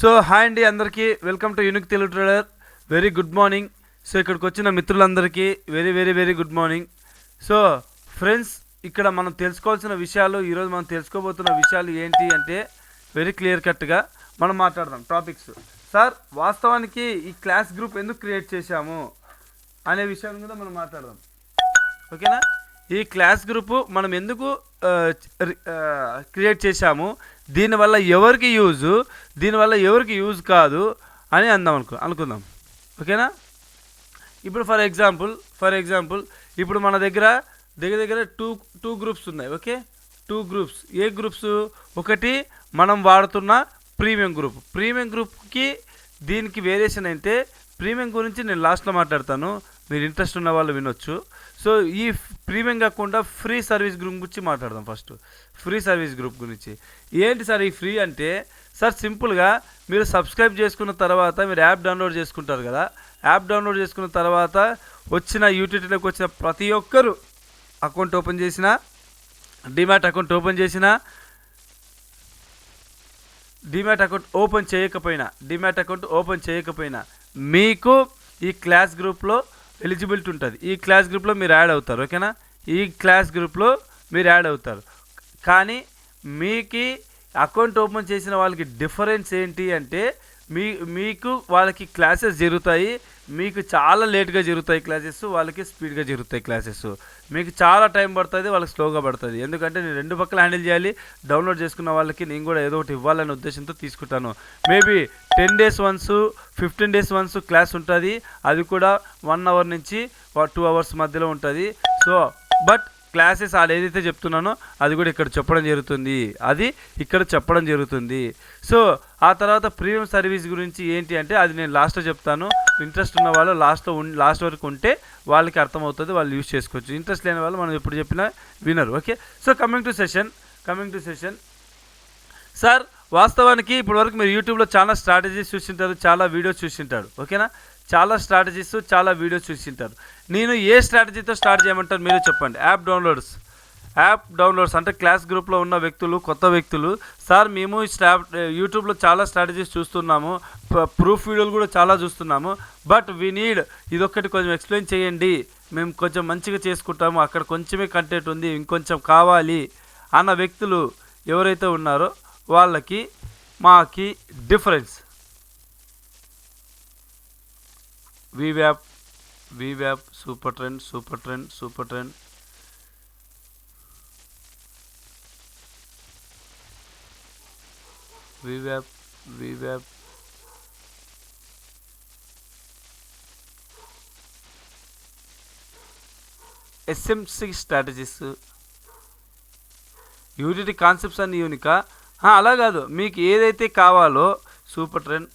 So hi అండి అందరికీ, welcome to unique Telugu trader. Very good morning. So ఇక్కడికి వచ్చిన మిత్రులందరికీ very very very good morning. So friends, ఇక్కడ మనం తెలుసుకోవాల్సిన విషయాలు, ఈరోజు మనం తెలుసుకోబోతున్న విషయాలు ఏంటి అంటే వెరీ క్లియర్ కట్గా మనం మాట్లాడదాం టాపిక్స్. సార్, వాస్తవానికి ఈ క్లాస్ గ్రూప్ ఎందుకు క్రియేట్ చేశాము అనే విషయాన్ని కూడా మనం మాట్లాడదాం, ఓకేనా? ఈ క్లాస్ గ్రూపు మనం ఎందుకు క్రియేట్ చేశాము, దీనివల్ల ఎవరికి యూజు, దీనివల్ల ఎవరికి యూజ్ కాదు అని అనుకుందాం, ఓకేనా? ఇప్పుడు ఫర్ ఎగ్జాంపుల్ ఇప్పుడు మన దగ్గర టూ గ్రూప్స్ ఉన్నాయి, ఓకే? Two groups. ఏ గ్రూప్స్? ఒకటి మనం వాడుతున్న ప్రీమియం గ్రూప్కి దీనికి వేరియేషన్ అయితే, ప్రీమియం గురించి నేను లాస్ట్లో మాట్లాడతాను, మీరు ఇంట్రెస్ట్ ఉన్న వాళ్ళు వినొచ్చు. సో ఈ ప్రీమియం కాకుండా ఫ్రీ సర్వీస్ గ్రూప్ గురించి మాట్లాడదాం. ఫస్ట్ ఫ్రీ సర్వీస్ గ్రూప్ గురించి. ఏంటి సార్ ఈ ఫ్రీ అంటే? సార్ సింపుల్గా మీరు సబ్స్క్రైబ్ చేసుకున్న తర్వాత మీరు యాప్ డౌన్లోడ్ చేసుకుంటారు కదా. యాప్ డౌన్లోడ్ చేసుకున్న తర్వాత వచ్చిన యూటిలిటీలోకి వచ్చిన ప్రతి ఒక్కరు అకౌంట్ ఓపెన్ చేసినా, డిమాట్ అకౌంట్ ఓపెన్ చేయకపోయినా మీకు ఈ క్లాస్ గ్రూప్లో ఎలిజిబిలిటీ ఉంటుంది. ఈ క్లాస్ గ్రూప్లో మీరు యాడ్ అవుతారు, ఓకేనా? ఈ క్లాస్ గ్రూప్లో మీరు యాడ్ అవుతారు. కానీ మీకు అకౌంట్ ఓపెన్ చేసిన వాళ్ళకి డిఫరెన్స్ ఏంటి అంటే, మీకు వాళ్ళకి క్లాసెస్ జరుగుతాయి, మీకు చాలా లేట్గా జరుగుతాయి క్లాసెస్, వాళ్ళకి స్పీడ్గా జరుగుతాయి క్లాసెస్. మీకు చాలా టైం పడుతుంది, వాళ్ళకి స్లోగా పడుతుంది. ఎందుకంటే నేను రెండు పక్కల హ్యాండిల్ చేయాలి. డౌన్లోడ్ చేసుకున్న వాళ్ళకి నేను కూడా ఏదో ఒకటి ఇవ్వాలనే ఉద్దేశంతో తీసుకుంటాను. Maybe 10 days once 15 days once class ఉంటుంది. అది కూడా 1 hour నుంచి 2 hours మధ్యలో ఉంటుంది. సో బట్ క్లాసెస్ ఏదైతే చెప్తున్నానో అది కూడా ఇక్కడ చెప్పడం జరుగుతుంది. సో ఆ తర్వాత ప్రీమియం సర్వీస్ గురించి ఏంటి అంటే, అది నేను లాస్ట్లో చెప్తాను. ఇంట్రెస్ట్ ఉన్న వాళ్ళు లాస్ట్ వరకు ఉంటే వాళ్ళకి అర్థమవుతుంది, వాళ్ళు యూజ్ చేసుకోవచ్చు. ఇంట్రెస్ట్ లేని వాళ్ళు మనం ఎప్పుడు చెప్పినా వినరు, okay? So coming to session. Sir, వాస్తవానికి ఇప్పటివరకు మీరు యూట్యూబ్లో చాలా స్ట్రాటజీస్ చూసింటారు, చాలా వీడియోస్ చూసింటారు, ఓకేనా? చాలా స్ట్రాటజీస్, చాలా వీడియోస్ చూసింటారు. నేను ఏ స్ట్రాటజీతో స్టార్ట్ చేయమంటారు మీరు చెప్పండి? యాప్ డౌన్లోడ్స్ అంటే క్లాస్ గ్రూప్లో ఉన్న వ్యక్తులు, కొత్త వ్యక్తులు, సార్ మేము యూట్యూబ్లో చాలా స్ట్రాటజీస్ చూస్తున్నాము, ప్రూఫ్ వీడియోలు కూడా చాలా చూస్తున్నాము, బట్ వీ నీడ్ ఇదొక్కటి కొంచెం ఎక్స్ప్లెయిన్ చేయండి, మేము కొంచెం మంచిగా చేసుకుంటాము, అక్కడ కొంచెమే కంటెంట్ ఉంది, ఇంకొంచెం కావాలి అన్న వ్యక్తులు ఎవరైతే ఉన్నారో వాళ్ళకి మాకి difference వీవ్యాప్, super trend, వీవ్యాప్, SMC strategies, unity concepts అన్ని యూనికా? అలా కాదు, మీకు ఏదైతే కావాలో super trend,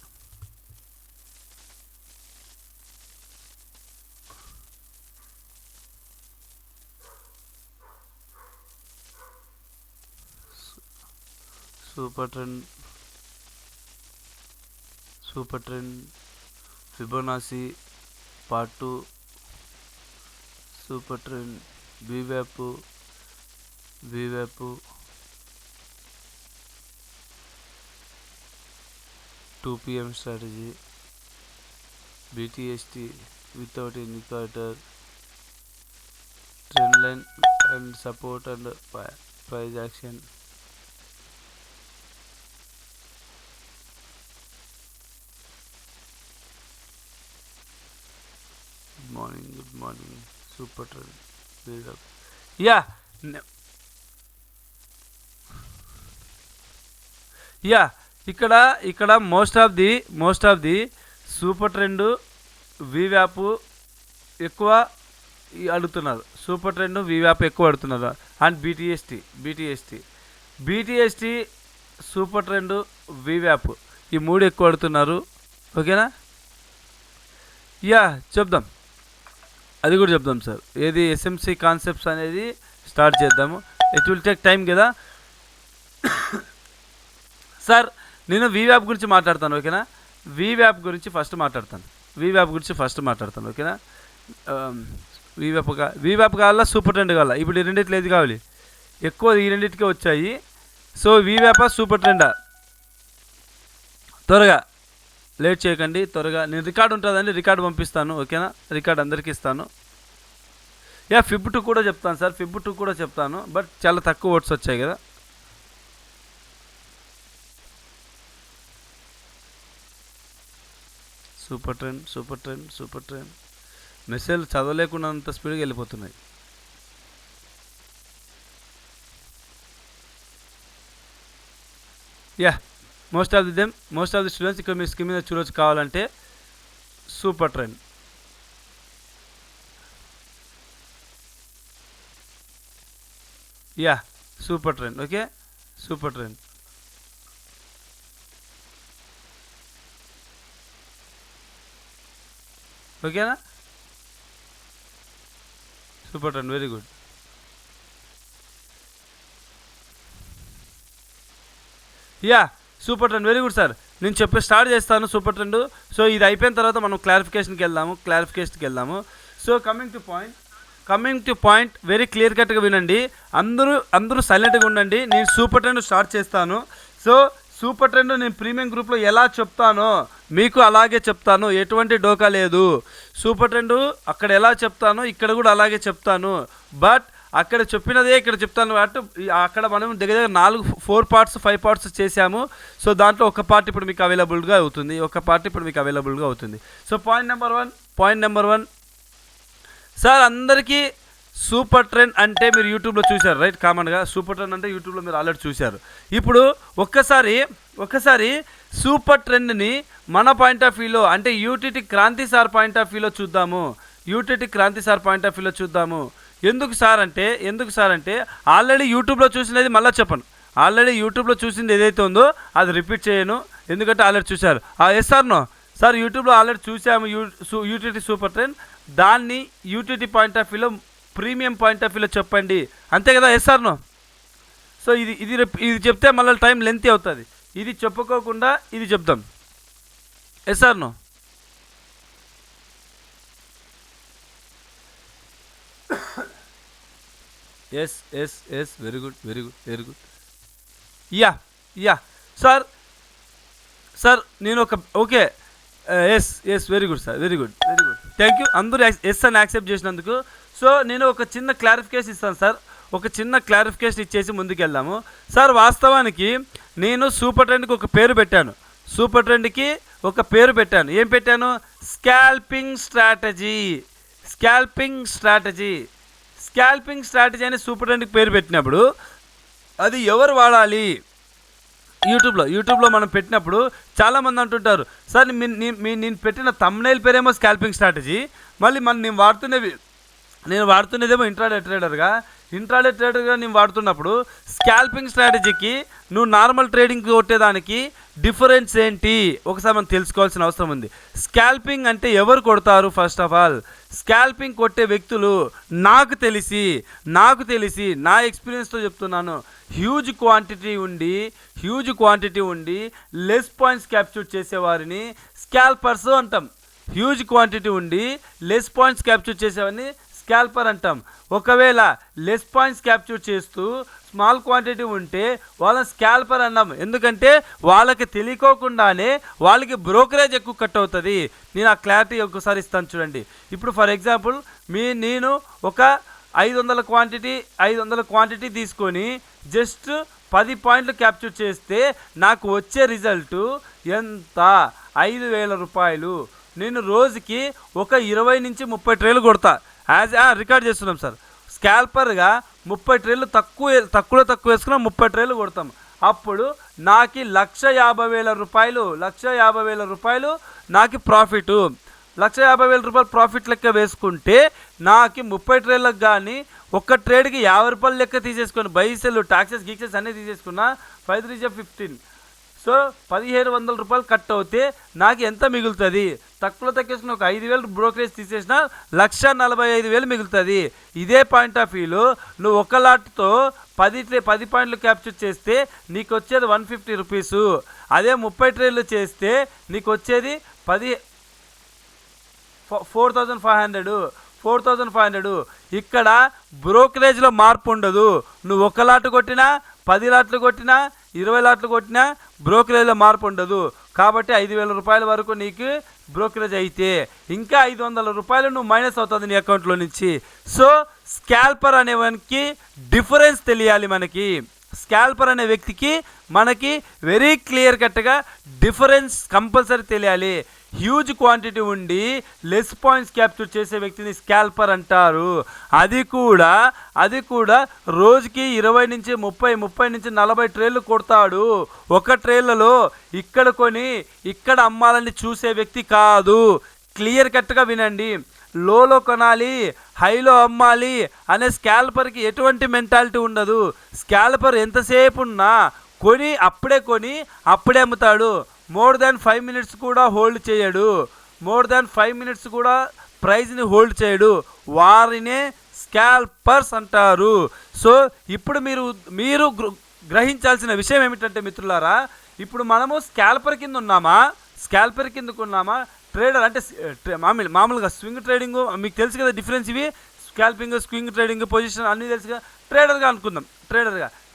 super trend, ఫిబొనాసి part 2, super trend, వీవ్యాప్, 2 PM strategy, BTST without indicator, trend line and support and price action. Good morning, super trend, build up. ఇక్కడ most of the super trend, వీవ్యాప్ ఎక్కువ అడుగుతున్నారు. సూపర్ ట్రెండ్, వీవ్యాప్ ఎక్కువ అడుగుతున్నారు. And BTST, super trend, వీవ్యాప్ ఈ 3 ఎక్కువ అడుగుతున్నారు, ఓకేనా? చెప్దాం, అది కూడా చెప్దాం సార్. ఏది ఎస్ఎంసి కాన్సెప్ట్స్ అనేది స్టార్ట్ చేద్దాము. ఇట్ విల్ టేక్ టైం కదా సార్. నేను వీవ్యాప్ గురించి మాట్లాడతాను, ఓకేనా? వీవ్యాప్ గురించి ఫస్ట్ మాట్లాడతాను, ఓకేనా? వీవ్యాప్ కావాలా, సూపర్ ట్రెండ్ కావాలా? ఇప్పుడు ఈ రెండిట్లో ఏది కావాలి? ఎక్కువ ఈ రెండింటికే వచ్చాయి. సో వీవ్యాప్ సూపర్ ట్రెండా? త్వరగా లేట్ చేయకండి, త్వరగా. నేను రికార్డు ఉంటుందండి, రికార్డు పంపిస్తాను, ఓకేనా? రికార్డు అందరికీ ఇస్తాను. ఫిబ్ 2 కూడా చెప్తాను సార్, ఫిబ్ 2 కూడా చెప్తాను, బట్ చాలా తక్కువ ఓట్స్ వచ్చాయి కదా. సూపర్ ట్రెండ్ మెసేజ్ చదవలేకుండా అంత స్పీడ్గా వెళ్ళిపోతున్నాయి. మోస్ట్ ఆఫ్ ది స్టూడెంట్స్ ఇక్కడ మీ స్క్రీన్ మీద చూడొచ్చు. కావాలంటే super trend, super trend, okay, super trend. ఓకేనా? Super trend, very good. Super trend, very good sir. నేను స్టార్ట్ చేస్తాను సూపర్ ట్రెండ్. సో ఇది అయిపోయిన తర్వాత మనం క్లారిఫికేషన్కి వెళ్దాము. So coming to point very clear కట్గా వినండి. అందరూ సైలెంట్గా ఉండండి. నేను సూపర్ ట్రెండ్ స్టార్ట్ చేస్తాను. సో సూపర్ ట్రెండ్ నేను ప్రీమియం గ్రూప్లో ఎలా చెప్తానో మీకు అలాగే చెప్తాను, ఎటువంటి డోకా లేదు. సూపర్ ట్రెండ్ అక్కడ ఎలా చెప్తానో ఇక్కడ కూడా అలాగే చెప్తాను, బట్ అక్కడ చెప్పినదే ఇక్కడ చెప్తాను. అక్కడ మనం దగ్గర 4 పార్ట్స్ 5 పార్ట్స్ చేశాము. సో దాంట్లో ఒక పార్ట్ ఇప్పుడు మీకు అవైలబుల్గా అవుతుంది. So point number one sir, అందరికీ సూపర్ ట్రెండ్ అంటే మీరు యూట్యూబ్లో చూశారు, రైట్? కామన్గా సూపర్ ట్రెండ్ అంటే యూట్యూబ్లో మీరు ఆల్రెడీ చూశారు. ఇప్పుడు ఒక్కసారి సూపర్ ట్రెండ్ని మన పాయింట్ ఆఫ్ వ్యూలో, అంటే UTT Kranti sir point of వ్యూలో చూద్దాము. ఎందుకు సార్ అంటే ఆల్రెడీ యూట్యూబ్లో చూసినది మళ్ళీ చెప్పను. ఆల్రెడీ యూట్యూబ్లో చూసింది ఏదైతే ఉందో అది రిపీట్ చేయను, ఎందుకంటే ఆల్రెడీ చూశారు. ఎస్ సార్ నో సార్, యూట్యూబ్లో ఆల్రెడీ చూసాము యూటీటీ సూపర్ ట్రెండ్, దాన్ని యూటీటీ పాయింట్ ఆఫ్ వ్యూలో ప్రీమియం పాయింట్ ఆఫ్ వ్యూలో చెప్పండి, అంతే కదా? Yes sir no. సో ఇది చెప్తే మళ్ళీ టైం లెంత్ అవుతుంది. ఇది చెప్పుకోకుండా ఇది చెప్దాం. Yes sir no. Yes very good. Sir నేను okay, yes very good sir, very good. Thank you అందరూ ఎస్ అని యాక్సెప్ట్ చేసినందుకు. సో నేను ఒక చిన్న క్లారిఫికేషన్ ఇస్తాను సార్, ఇచ్చేసి ముందుకెళ్దాము సార్. వాస్తవానికి నేను సూపర్ ట్రెండ్కి ఒక పేరు పెట్టాను, ఏం పెట్టాను? స్కాల్పింగ్ స్ట్రాటజీ అని సూపర్ ట్రెండ్కి పేరు పెట్టినప్పుడు అది ఎవరు వాడాలి? యూట్యూబ్లో మనం పెట్టినప్పుడు చాలామంది అంటుంటారు, సార్ నేను పెట్టిన థంబ్నెయిల్ పేరేమో స్కాల్పింగ్ స్ట్రాటజీ, మళ్ళీ నేను వాడుతున్నదేమో ఇంట్రాడే ట్రేడర్గా నేను వాడుతున్నప్పుడు స్కాల్పింగ్ స్ట్రాటజీకి నువ్వు నార్మల్ ట్రేడింగ్ కొట్టేదానికి డిఫరెన్స్ ఏంటి ఒకసారి మనం తెలుసుకోవాల్సిన అవసరం ఉంది. స్కాల్పింగ్ అంటే ఎవరు కొడతారు? ఫస్ట్ ఆఫ్ ఆల్ స్కాల్పింగ్ కొట్టే వ్యక్తులు నాకు తెలిసి నా ఎక్స్పీరియన్స్తో చెప్తున్నాను, హ్యూజ్ క్వాంటిటీ ఉండి లెస్ పాయింట్స్ క్యాప్చర్ చేసేవారిని స్కాల్పర్స్ అంటాం. హ్యూజ్ క్వాంటిటీ ఉండి లెస్ పాయింట్స్ క్యాప్చర్ చేసేవారిని స్కాల్పర్ అంటాం. ఒకవేళ లెస్ పాయింట్స్ క్యాప్చర్ చేస్తూ స్మాల్ క్వాంటిటీ ఉంటే వాళ్ళని స్కాల్పర్ అన్నాం, ఎందుకంటే వాళ్ళకి తెలియకోకుండానే వాళ్ళకి బ్రోకరేజ్ ఎక్కువ కట్ అవుతుంది. నేను ఆ క్లారిటీ ఒకసారి ఇస్తాను చూడండి. ఇప్పుడు ఫర్ ఎగ్జాంపుల్ నేను ఒక 500 క్వాంటిటీ తీసుకొని జస్ట్ 10 పాయింట్లు క్యాప్చర్ చేస్తే నాకు వచ్చే రిజల్ట్ ఎంత? 5,000 రూపాయలు. నేను రోజుకి ఒక 20 నుంచి 30 ట్రేలు కొడతా. రికార్డ్ చేస్తున్నాం సార్. స్కాల్పర్గా 30 ట్రేలు తక్కువ వేసుకున్నా 30 ట్రేలు కొడతాం. అప్పుడు నాకు 1,50,000 రూపాయలు నాకు ప్రాఫిట్. 1,50,000 రూపాయలు ప్రాఫిట్ లెక్క వేసుకుంటే నాకు 30 ట్రేలకు కానీ ఒక్క ట్రేడ్కి 50 రూపాయలు లెక్క తీసేసుకొని బైసెల్ టాక్సెస్ గీక్సెస్ అన్నీ తీసుకున్నా 5 3 15. సో 1,700 రూపాయలు కట్ అవుతే నాకు ఎంత మిగులుతుంది? తక్కువేసుకుని ఒక 5,000 బ్రోకరేజ్ తీసేసినా 1,45,000 మిగులుతుంది. ఇదే పాయింట్ ఆఫ్ వ్యూలో నువ్వు ఒక లాట్తో 10 పాయింట్లు క్యాప్చర్ చేస్తే నీకు వచ్చేది 150 రూపీస్. అదే 30 ట్రేలు చేస్తే నీకు వచ్చేది 4,500. ఇక్కడ బ్రోకరేజ్లో మార్పు ఉండదు. నువ్వు 1 లాట్ కొట్టినా 10 లాట్లు కొట్టినా 20 లాట్లు కొట్టినా బ్రోకరేజ్లో మార్పు ఉండదు. కాబట్టి 5,000 రూపాయల వరకు నీకు బ్రోకరేజ్ అయితే ఇంకా 500 రూపాయలు నువ్వు మైనస్ అవుతుంది నీ అకౌంట్లో నుంచి. సో స్కాల్పర్ అనేవానికి డిఫరెన్స్ తెలియాలి. మనకి స్కాల్పర్ అనే వ్యక్తికి మనకి వెరీ క్లియర్ కట్గా డిఫరెన్స్ కంపల్సరీ తెలియాలి. హ్యూజ్ క్వాంటిటీ ఉండి లెస్ పాయింట్స్ క్యాప్చర్ చేసే వ్యక్తిని స్కాల్పర్ అంటారు. అది కూడా రోజుకి 20 నుంచి 30 నుంచి 40 ట్రేలు కొడతాడు. ఒక ట్రేలలో ఇక్కడ కొని ఇక్కడ అమ్మాలని చూసే వ్యక్తి కాదు. క్లియర్ కట్గా వినండి. లోలో కొనాలి, హైలో అమ్మాలి అనే స్కాల్పర్కి ఎటువంటి మెంటాలిటీ ఉండదు. స్కాల్పర్ ఎంతసేపు ఉన్నా కొని అప్పుడే అమ్ముతాడు. మోర్ దాన్ 5 మినిట్స్ కూడా హోల్డ్ చేయడు. మోర్ దాన్ 5 మినిట్స్ కూడా ప్రైజ్ని హోల్డ్ చేయడు. వారినే స్కాల్పర్స్ అంటారు. సో ఇప్పుడు మీరు గ్రహించాల్సిన విషయం ఏమిటంటే మిత్రులారా, ఇప్పుడు మనము స్కాల్పర్ కింద ఉన్నామా, స్కాల్పర్ కిందకు ఉన్నామా, ట్రేడర్ అంటే మామూలుగా స్వింగ్ ట్రేడింగ్ మీకు తెలుసు కదా డిఫరెన్స్. ఇవి స్కాల్పింగ్, స్వింగ్ ట్రేడింగ్, పొజిషన్ అన్నీ తెలుసు కదా. ట్రేడర్గా అనుకుందాం.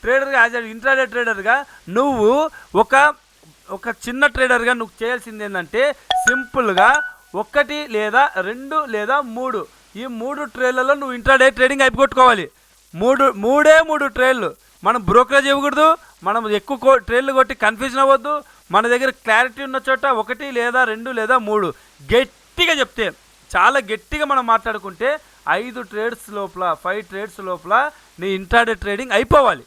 ట్రేడర్గా యాజ్ ఇంట్రాడే ట్రేడర్గా నువ్వు ఒక చిన్న ట్రేడర్గా నువ్వు చేయాల్సింది ఏంటంటే సింపుల్గా 1 లేదా 2 లేదా 3 ఈ 3 ట్రేళ్లలో నువ్వు ఇంట్రాడే ట్రేడింగ్ అయిపోగొట్టుకోవాలి. 3 ట్రేళ్ళు. మనం బ్రోకరేజ్ ఇవ్వకూడదు. మనం ఎక్కువ ట్రేళ్ళు కొట్టి కన్ఫ్యూజన్ అవ్వద్దు. మన దగ్గర క్లారిటీ ఉన్న చోట 1 లేదా 2 లేదా 3 గట్టిగా చెప్తే, చాలా గట్టిగా మనం మాట్లాడుకుంటే 5 ట్రేడ్స్ లోపల 5 ట్రేడ్స్ లోపల నీ ఇంట్రాడే ట్రేడింగ్ అయిపోవాలి.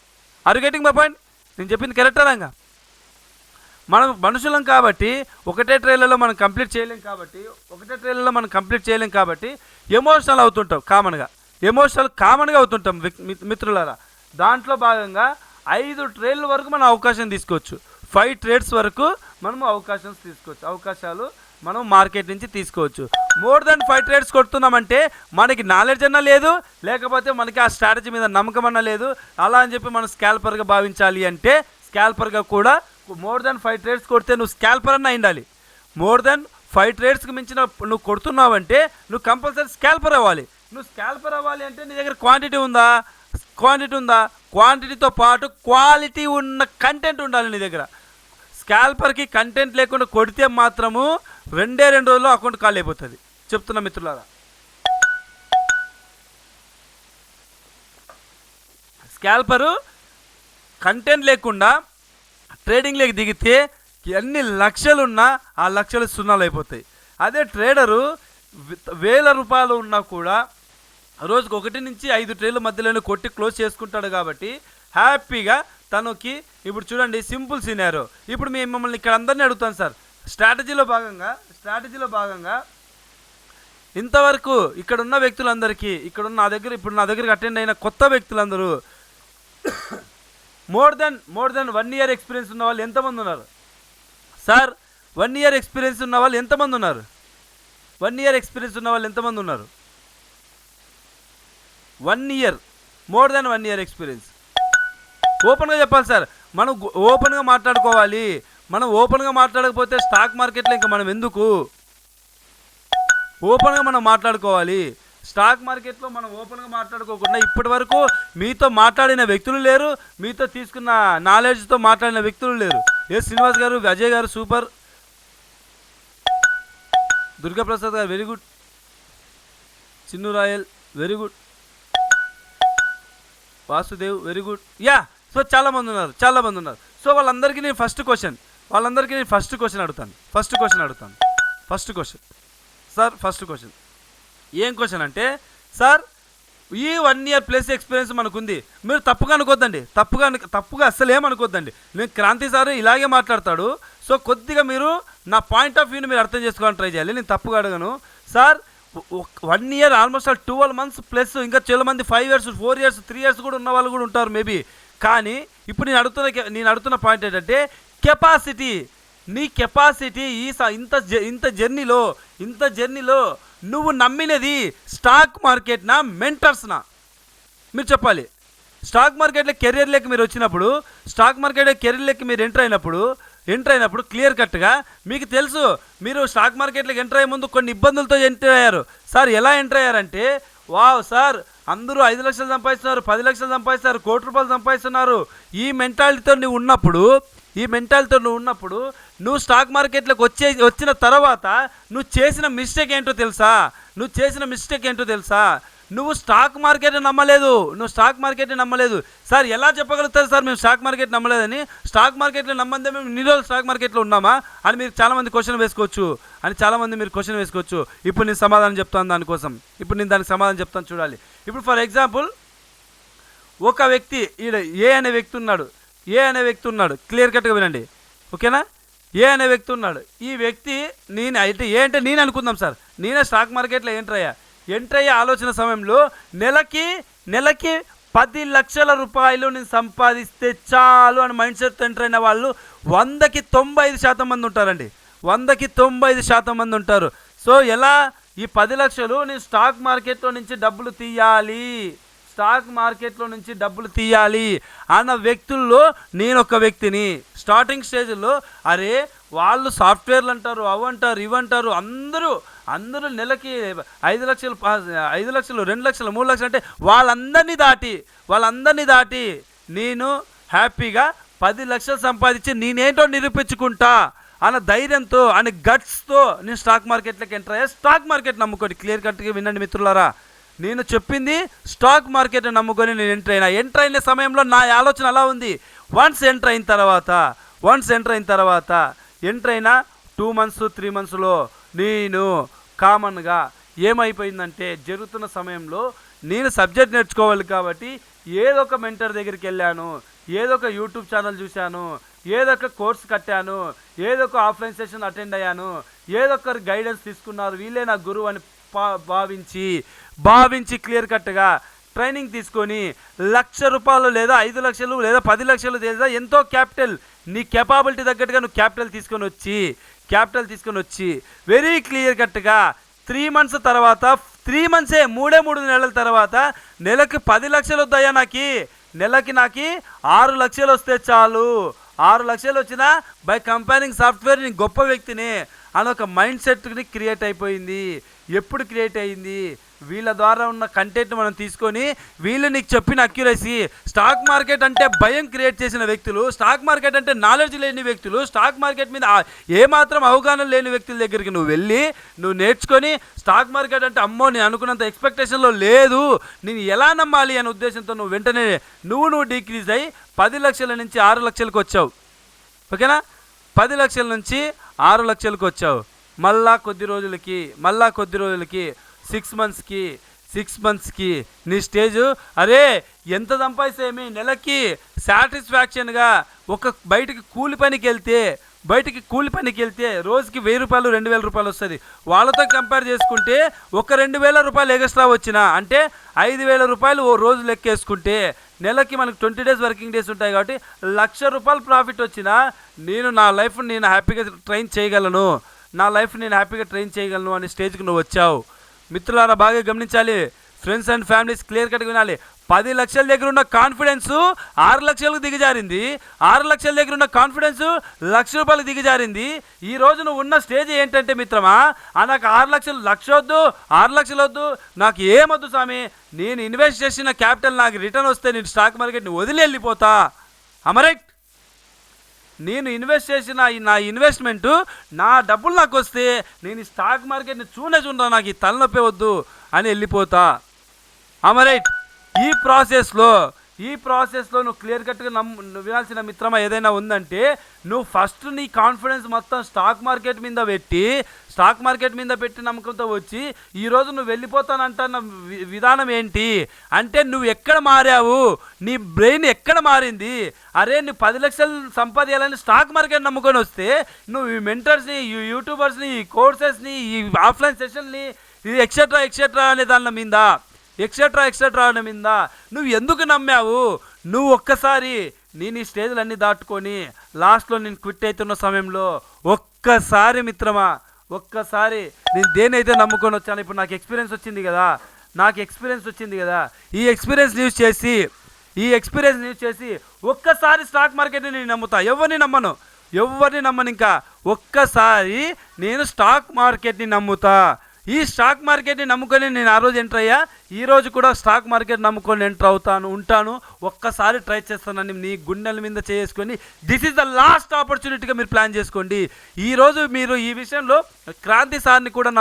Are you getting my point? నేను చెప్పింది కరెక్టా? మనం మనుషులం కాబట్టి ఒకటే ట్రైలర్లో మనం కంప్లీట్ చేయలేం కాబట్టి ఎమోషనల్ అవుతుంటాం. కామన్గా అవుతుంటాం మిత్రులారా. దాంట్లో భాగంగా 5 ట్రేడ్ల వరకు మనం అవకాశం తీసుకోవచ్చు. 5 ట్రేడ్స్ వరకు మనము అవకాశాలు మనం మార్కెట్ నుంచి తీసుకోవచ్చు. మోర్ దెన్ 5 ట్రేడ్స్ కొడుతున్నామంటే మనకి నాలెడ్జ్ అన్నా లేదు, లేకపోతే మనకి ఆ స్ట్రాటజీ మీద నమ్మకం అన్నా లేదు. అలా అని చెప్పి మనం స్కాల్పర్గా భావించాలి అంటే స్కాల్పర్గా కూడా మోర్ దెన్ 5 ట్రేడ్స్ కొడితే నువ్వు స్కాల్పర్ అన్న అయిండాలి. మోర్ దెన్ 5 ట్రేడ్స్కి మించిన నువ్వు కొడుతున్నావంటే నువ్వు కంపల్సరీ స్కాల్పర్ అవ్వాలి. నువ్వు స్కాల్పర్ అవ్వాలి అంటే నీ దగ్గర క్వాంటిటీ ఉందా? క్వాంటిటీతో పాటు క్వాలిటీ ఉన్న కంటెంట్ ఉండాలి నీ దగ్గర. స్కాల్పర్కి కంటెంట్ లేకుండా కొడితే మాత్రము 2 రోజుల్లో అకౌంట్ ఖాళీ అయిపోతుంది. చెప్తున్నా మిత్రులారా. స్కాల్పరు కంటెంట్ లేకుండా ట్రేడింగ్లోకి దిగితే ఎన్ని లక్షలున్నా ఆ లక్షలు సున్నాలు అయిపోతాయి. అదే ట్రేడరు 1000 రూపాయలు ఉన్నా కూడా రోజుకు 1 నుంచి 5 ట్రేడ్ల మధ్యలోనే కొట్టి క్లోజ్ చేసుకుంటాడు. కాబట్టి హ్యాపీగా తనకి ఇప్పుడు చూడండి సింపుల్ సినారో. ఇప్పుడు మిమ్మల్ని ఇక్కడ అందరినీ అడుగుతాను సార్, స్ట్రాటజీలో భాగంగా ఇంతవరకు ఇక్కడున్న వ్యక్తులందరికీ నా దగ్గరికి అటెండ్ అయిన కొత్త వ్యక్తులందరూ మోర్ దెన్ 1 ఇయర్ ఎక్స్పీరియన్స్ ఉన్న వాళ్ళు ఎంతమంది ఉన్నారు సార్? 1 ఇయర్ ఎక్స్పీరియన్స్ ఉన్న వాళ్ళు ఎంతమంది ఉన్నారు? 1 ఇయర్ ఎక్స్పీరియన్స్ ఉన్న వాళ్ళు ఎంతమంది ఉన్నారు? 1 year, more than 1 year experience. ఓపెన్గా చెప్పాలి సార్, మనం ఓపెన్గా మాట్లాడుకోవాలి. మనం ఓపెన్గా మాట్లాడకపోతే స్టాక్ మార్కెట్లో ఇంకా మనం ఎందుకు? ఓపెన్గా మనం మాట్లాడుకోవాలి. స్టాక్ మార్కెట్లో మనం ఓపెన్గా మాట్లాడుకోకుండా ఇప్పటి వరకు మీతో మాట్లాడిన వ్యక్తులు లేరు, మీతో తీసుకున్న నాలెడ్జ్తో మాట్లాడిన వ్యక్తులు లేరు. శ్రీనివాస్ గారు, అజయ్ గారు సూపర్, దుర్గాప్రసాద్ గారు very good, Chinnu royal very good, Vasudev very good. So చాలా మంది ఉన్నారు. సో వాళ్ళందరికీ నేను ఫస్ట్ క్వశ్చన్ అడుగుతాను. ఫస్ట్ క్వశ్చన్ ఏం క్వశ్చన్ అంటే, సార్ ఈ 1 ఇయర్ ప్లస్ ఎక్స్పీరియన్స్ మనకుంది, మీరు తప్పుగా అనుకోద్దండి, తప్పుగా అస్సలు ఏమనుకోద్దండి. నేను క్రాంతి సార్ ఇలాగే మాట్లాడతాడు. సో కొద్దిగా మీరు నా పాయింట్ ఆఫ్ వ్యూని మీరు అర్థం చేసుకోవాలని ట్రై చేయాలి. నేను తప్పుగా అడగను sir. 1 year almost 12 months plus ఇంకా చాలా మంది 5 ఇయర్స్ 4 ఇయర్స్ 3 ఇయర్స్ కూడా ఉన్న వాళ్ళు కూడా ఉంటారు మేబీ. కానీ ఇప్పుడు నేను అడుగుతున్న పాయింట్ ఏంటంటే కెపాసిటీ. నీ కెపాసిటీ ఇంత జర్నీలో నువ్వు నమ్మినది స్టాక్ మార్కెట్నా మెంటర్స్నా? మీరు చెప్పాలి. స్టాక్ మార్కెట్లో కెరియర్లోకి మీరు వచ్చినప్పుడు, స్టాక్ మార్కెట్లో కెరియర్లోకి మీరు ఎంటర్ అయినప్పుడు క్లియర్ కట్గా మీకు తెలుసు, మీరు స్టాక్ మార్కెట్లోకి ఎంటర్ అయ్యే ముందు కొన్ని ఇబ్బందులతో ఎంటర్ అయ్యారు. సార్ ఎలా ఎంటర్ అయ్యారంటే వావ్ సార్ అందరూ 5 లక్షలు సంపాదిస్తున్నారు, 10 లక్షలు సంపాదిస్తున్నారు, కోటి రూపాయలు సంపాదిస్తున్నారు. ఈ మెంటాలిటీతో నువ్వు ఉన్నప్పుడు నువ్వు స్టాక్ మార్కెట్లోకి వచ్చిన తర్వాత నువ్వు చేసిన మిస్టేక్ ఏంటో తెలుసా? నువ్వు స్టాక్ మార్కెట్ నమ్మలేదు. సార్ ఎలా చెప్పగలుగుతారు సార్ మేము స్టాక్ మార్కెట్ నమ్మలేదని? స్టాక్ మార్కెట్లో నమ్మందే మేము ఇన్ని రోజులు స్టాక్ మార్కెట్లో ఉన్నామా అని మీరు చాలామంది క్వశ్చన్ వేసుకోవచ్చు. ఇప్పుడు నేను సమాధానం చెప్తాను దానికి సమాధానం చెప్తాను చూడాలి. ఇప్పుడు ఫర్ ఎగ్జాంపుల్ ఒక వ్యక్తి ఏ అనే వ్యక్తి ఉన్నాడు, క్లియర్ కట్గా వినండి, ఓకేనా? ఏ అనే వ్యక్తి ఉన్నాడు. ఈ వ్యక్తి నేను అనుకుందాం సార్, నేనే స్టాక్ మార్కెట్లో ఎంటర్ అయ్యే ఆలోచన సమయంలో నెలకి 10 లక్షల రూపాయలు నేను సంపాదిస్తే చాలు అని మైండ్ సెట్ ఎంటర్ అయిన వాళ్ళు 100కి 95% మంది ఉంటారండి. 100కి 95% మంది ఉంటారు. సో ఎలా ఈ 10 లక్షలు నేను స్టాక్ మార్కెట్లో నుంచి డబ్బులు తీయాలి అన్న వ్యక్తుల్లో నేను ఒక వ్యక్తిని. స్టార్టింగ్ స్టేజ్లో అరే వాళ్ళు సాఫ్ట్వేర్లు అంటారు, అవంటారు, ఇవంటారు, అందరూ నెలకి 5 లక్షలు 2 లక్షలు 3 లక్షలు అంటే వాళ్ళందరినీ దాటి నేను హ్యాపీగా 10 లక్షలు సంపాదించి నేనేంటో నిరూపించుకుంటా అన్న ధైర్యంతో అనే గట్స్తో నేను స్టాక్ మార్కెట్లోకి ఎంటర్ అయ్యా. స్టాక్ మార్కెట్ నమ్ముకోండి, క్లియర్ కట్గా వినండి మిత్రులారా, నేను చెప్పింది స్టాక్ మార్కెట్ నమ్ముకొని నేను ఎంటర్ అయిన సమయంలో నా ఆలోచన అలా ఉంది. వన్స్ ఎంటర్ అయిన తర్వాత ఎంటర్ అయిన 2 మంత్స్ 3 మంత్స్లో నేను కామన్గా ఏమైపోయిందంటే జరుగుతున్న సమయంలో నేను సబ్జెక్ట్ నేర్చుకోవాలి కాబట్టి ఏదో ఒక మెంటర్ దగ్గరికి వెళ్ళాను, ఏదో ఒక యూట్యూబ్ ఛానల్ చూశాను, ఏదో ఒక కోర్స్ కట్టాను, ఏదో ఒక ఆఫ్లైన్ సెషన్ అటెండ్ అయ్యాను, ఏదో ఒకరి గైడెన్స్ తీసుకున్నారు, వీళ్ళే నా గురువు అని భావించి క్లియర్ కట్గా ట్రైనింగ్ తీసుకొని 1,00,000 రూపాయలు లేదా 5 లక్షలు లేదా 10 లక్షలు లేదా ఎంతో క్యాపిటల్ నీ కెపాబిలిటీ తగ్గట్టుగా నువ్వు క్యాపిటల్ తీసుకొని వచ్చి వెరీ క్లియర్ కట్గా 3 మంత్స్ తర్వాత 3 నెలల తర్వాత నెలకి 10 లక్షలు వద్దయ్యా, నెలకి 6 లక్షలు వస్తే చాలు, 6 లక్షలు వచ్చినా బై కంపేరింగ్ సాఫ్ట్వేర్ నేను గొప్ప వ్యక్తిని అని ఒక మైండ్ సెట్ని క్రియేట్ అయిపోయింది. ఎప్పుడు క్రియేట్ అయింది? వీళ్ళ ద్వారా ఉన్న కంటెంట్ మనం తీసుకొని వీళ్ళు నీకు చెప్పిన అక్యురసీ, స్టాక్ మార్కెట్ అంటే భయం క్రియేట్ చేసిన వ్యక్తులు, స్టాక్ మార్కెట్ అంటే నాలెడ్జ్ లేని వ్యక్తులు, స్టాక్ మార్కెట్ మీద ఏమాత్రం అవగాహన లేని వ్యక్తుల దగ్గరికి నువ్వు వెళ్ళి నువ్వు నేర్చుకొని స్టాక్ మార్కెట్ అంటే అమ్మో నేను అనుకున్నంత ఎక్స్పెక్టేషన్లో లేదు, నేను ఎలా నమ్మాలి అనే ఉద్దేశంతో నువ్వు వెంటనే నువ్వు డిక్రీజ్ అయ్యి 10 లక్షల నుంచి 6 లక్షలకు వచ్చావు, ఓకేనా? 10 లక్షల నుంచి 6 లక్షలకు వచ్చావు. మళ్ళా కొద్ది రోజులకి 6 మంత్స్కి నీ స్టేజ్ అరే ఎంత సంపాదిస్తేమి నెలకి సాటిస్ఫాక్షన్గా బయటికి కూలి పనికి వెళ్తే రోజుకి 1,000 రూపాయలు 2,000 రూపాయలు వస్తుంది. వాళ్ళతో కంపేర్ చేసుకుంటే ఒక 2,000 రూపాయలు ఎక్స్ట్రా వచ్చినా అంటే 5,000 రూపాయలు ఓ రోజు లెక్కేసుకుంటే నెలకి మనకు 20 డేస్ వర్కింగ్ డేస్ ఉంటాయి కాబట్టి 1,00,000 రూపాయలు ప్రాఫిట్ వచ్చినా నేను నా లైఫ్ని నేను హ్యాపీగా ట్రైన్ చేయగలను అనే స్టేజ్కి నువ్వు వచ్చావు. మిత్రులారా బాగా గమనించాలి, ఫ్రెండ్స్ అండ్ ఫ్యామిలీస్ క్లియర్ కట్గా వినాలి. 10 లక్షల దగ్గర ఉన్న కాన్ఫిడెన్స్ 6 లక్షలకు దిగజారింది, 6 లక్షల దగ్గర ఉన్న కాన్ఫిడెన్స్ 1,00,000 రూపాయలకు దిగజారింది. ఈ రోజు నువ్వు ఉన్న స్టేజ్ ఏంటంటే మిత్రమా, నాకు 1,00,000 వద్దు, 6 లక్షలు వద్దు, నాకు ఏమొద్దు స్వామి, నేను ఇన్వెస్ట్ చేసిన క్యాపిటల్ నాకు రిటర్న్ వస్తే నేను స్టాక్ మార్కెట్ని వదిలి వెళ్ళిపోతా. అమరైట్, నేను ఇన్వెస్ట్ చేసిన నా ఇన్వెస్ట్మెంటు నా డబ్బులు నాకు వస్తే నేను ఈ స్టాక్ మార్కెట్ని చూడరా, నాకు ఈ తలనొప్పి వద్దు అని వెళ్ళిపోతా. అమరైట్, ఈ ప్రాసెస్లో నువ్వు క్లియర్ కట్గా వినాల్సిన మిత్రమా ఏదైనా ఉందంటే నువ్వు ఫస్ట్ నీ కాన్ఫిడెన్స్ మొత్తం స్టాక్ మార్కెట్ మీద పెట్టి నమ్మకంతో వచ్చి ఈరోజు నువ్వు వెళ్ళిపోతానంటున్న విధానం ఏంటి అంటే నువ్వు ఎక్కడ మారావు, నీ బ్రెయిన్ ఎక్కడ మారింది? అరే నువ్వు 10 లక్షలు సంపాదించాలని స్టాక్ మార్కెట్ నమ్ముకొని వస్తే నువ్వు ఈ మెంటర్స్ని, ఈ యూట్యూబర్స్ని, ఈ కోర్సెస్ని, ఈ ఆఫ్లైన్ సెషన్ని, ఇది ఎక్సెట్రా అనే దాని మీద ఎక్సెట్రా నువ్వు ఎందుకు నమ్మావు? నువ్వు ఒక్కసారి నేను ఈ స్టేజ్లన్నీ దాటుకొని లాస్ట్లో నేను క్విట్ అవుతున్న సమయంలో ఒక్కసారి నేను దేనైతే నమ్ముకొని వచ్చాను, ఇప్పుడు నాకు ఎక్స్పీరియన్స్ వచ్చింది కదా, ఈ ఎక్స్పీరియన్స్ యూజ్ చేసి ఒక్కసారి స్టాక్ మార్కెట్ని నేను నమ్ముతా. ఎవరిని నమ్మను ఇంకా ఒక్కసారి నేను స్టాక్ మార్కెట్ని నమ్ముతా. ఈ స్టాక్ మార్కెట్ని నమ్ముకొని నేను ఆ రోజు ఎంటర్ అయ్యా, ఈ రోజు కూడా స్టాక్ మార్కెట్ నమ్ముకొని ఎంటర్ ఉంటాను. ఒక్కసారి ట్రై చేస్తానని నీ గుండెల మీద చేసుకొని దిస్ ఈజ్ ద లాస్ట్ ఆపర్చునిటీగా మీరు ప్లాన్ చేసుకోండి. ఈరోజు మీరు ఈ విషయంలో క్రాంతి సార్ని కూడా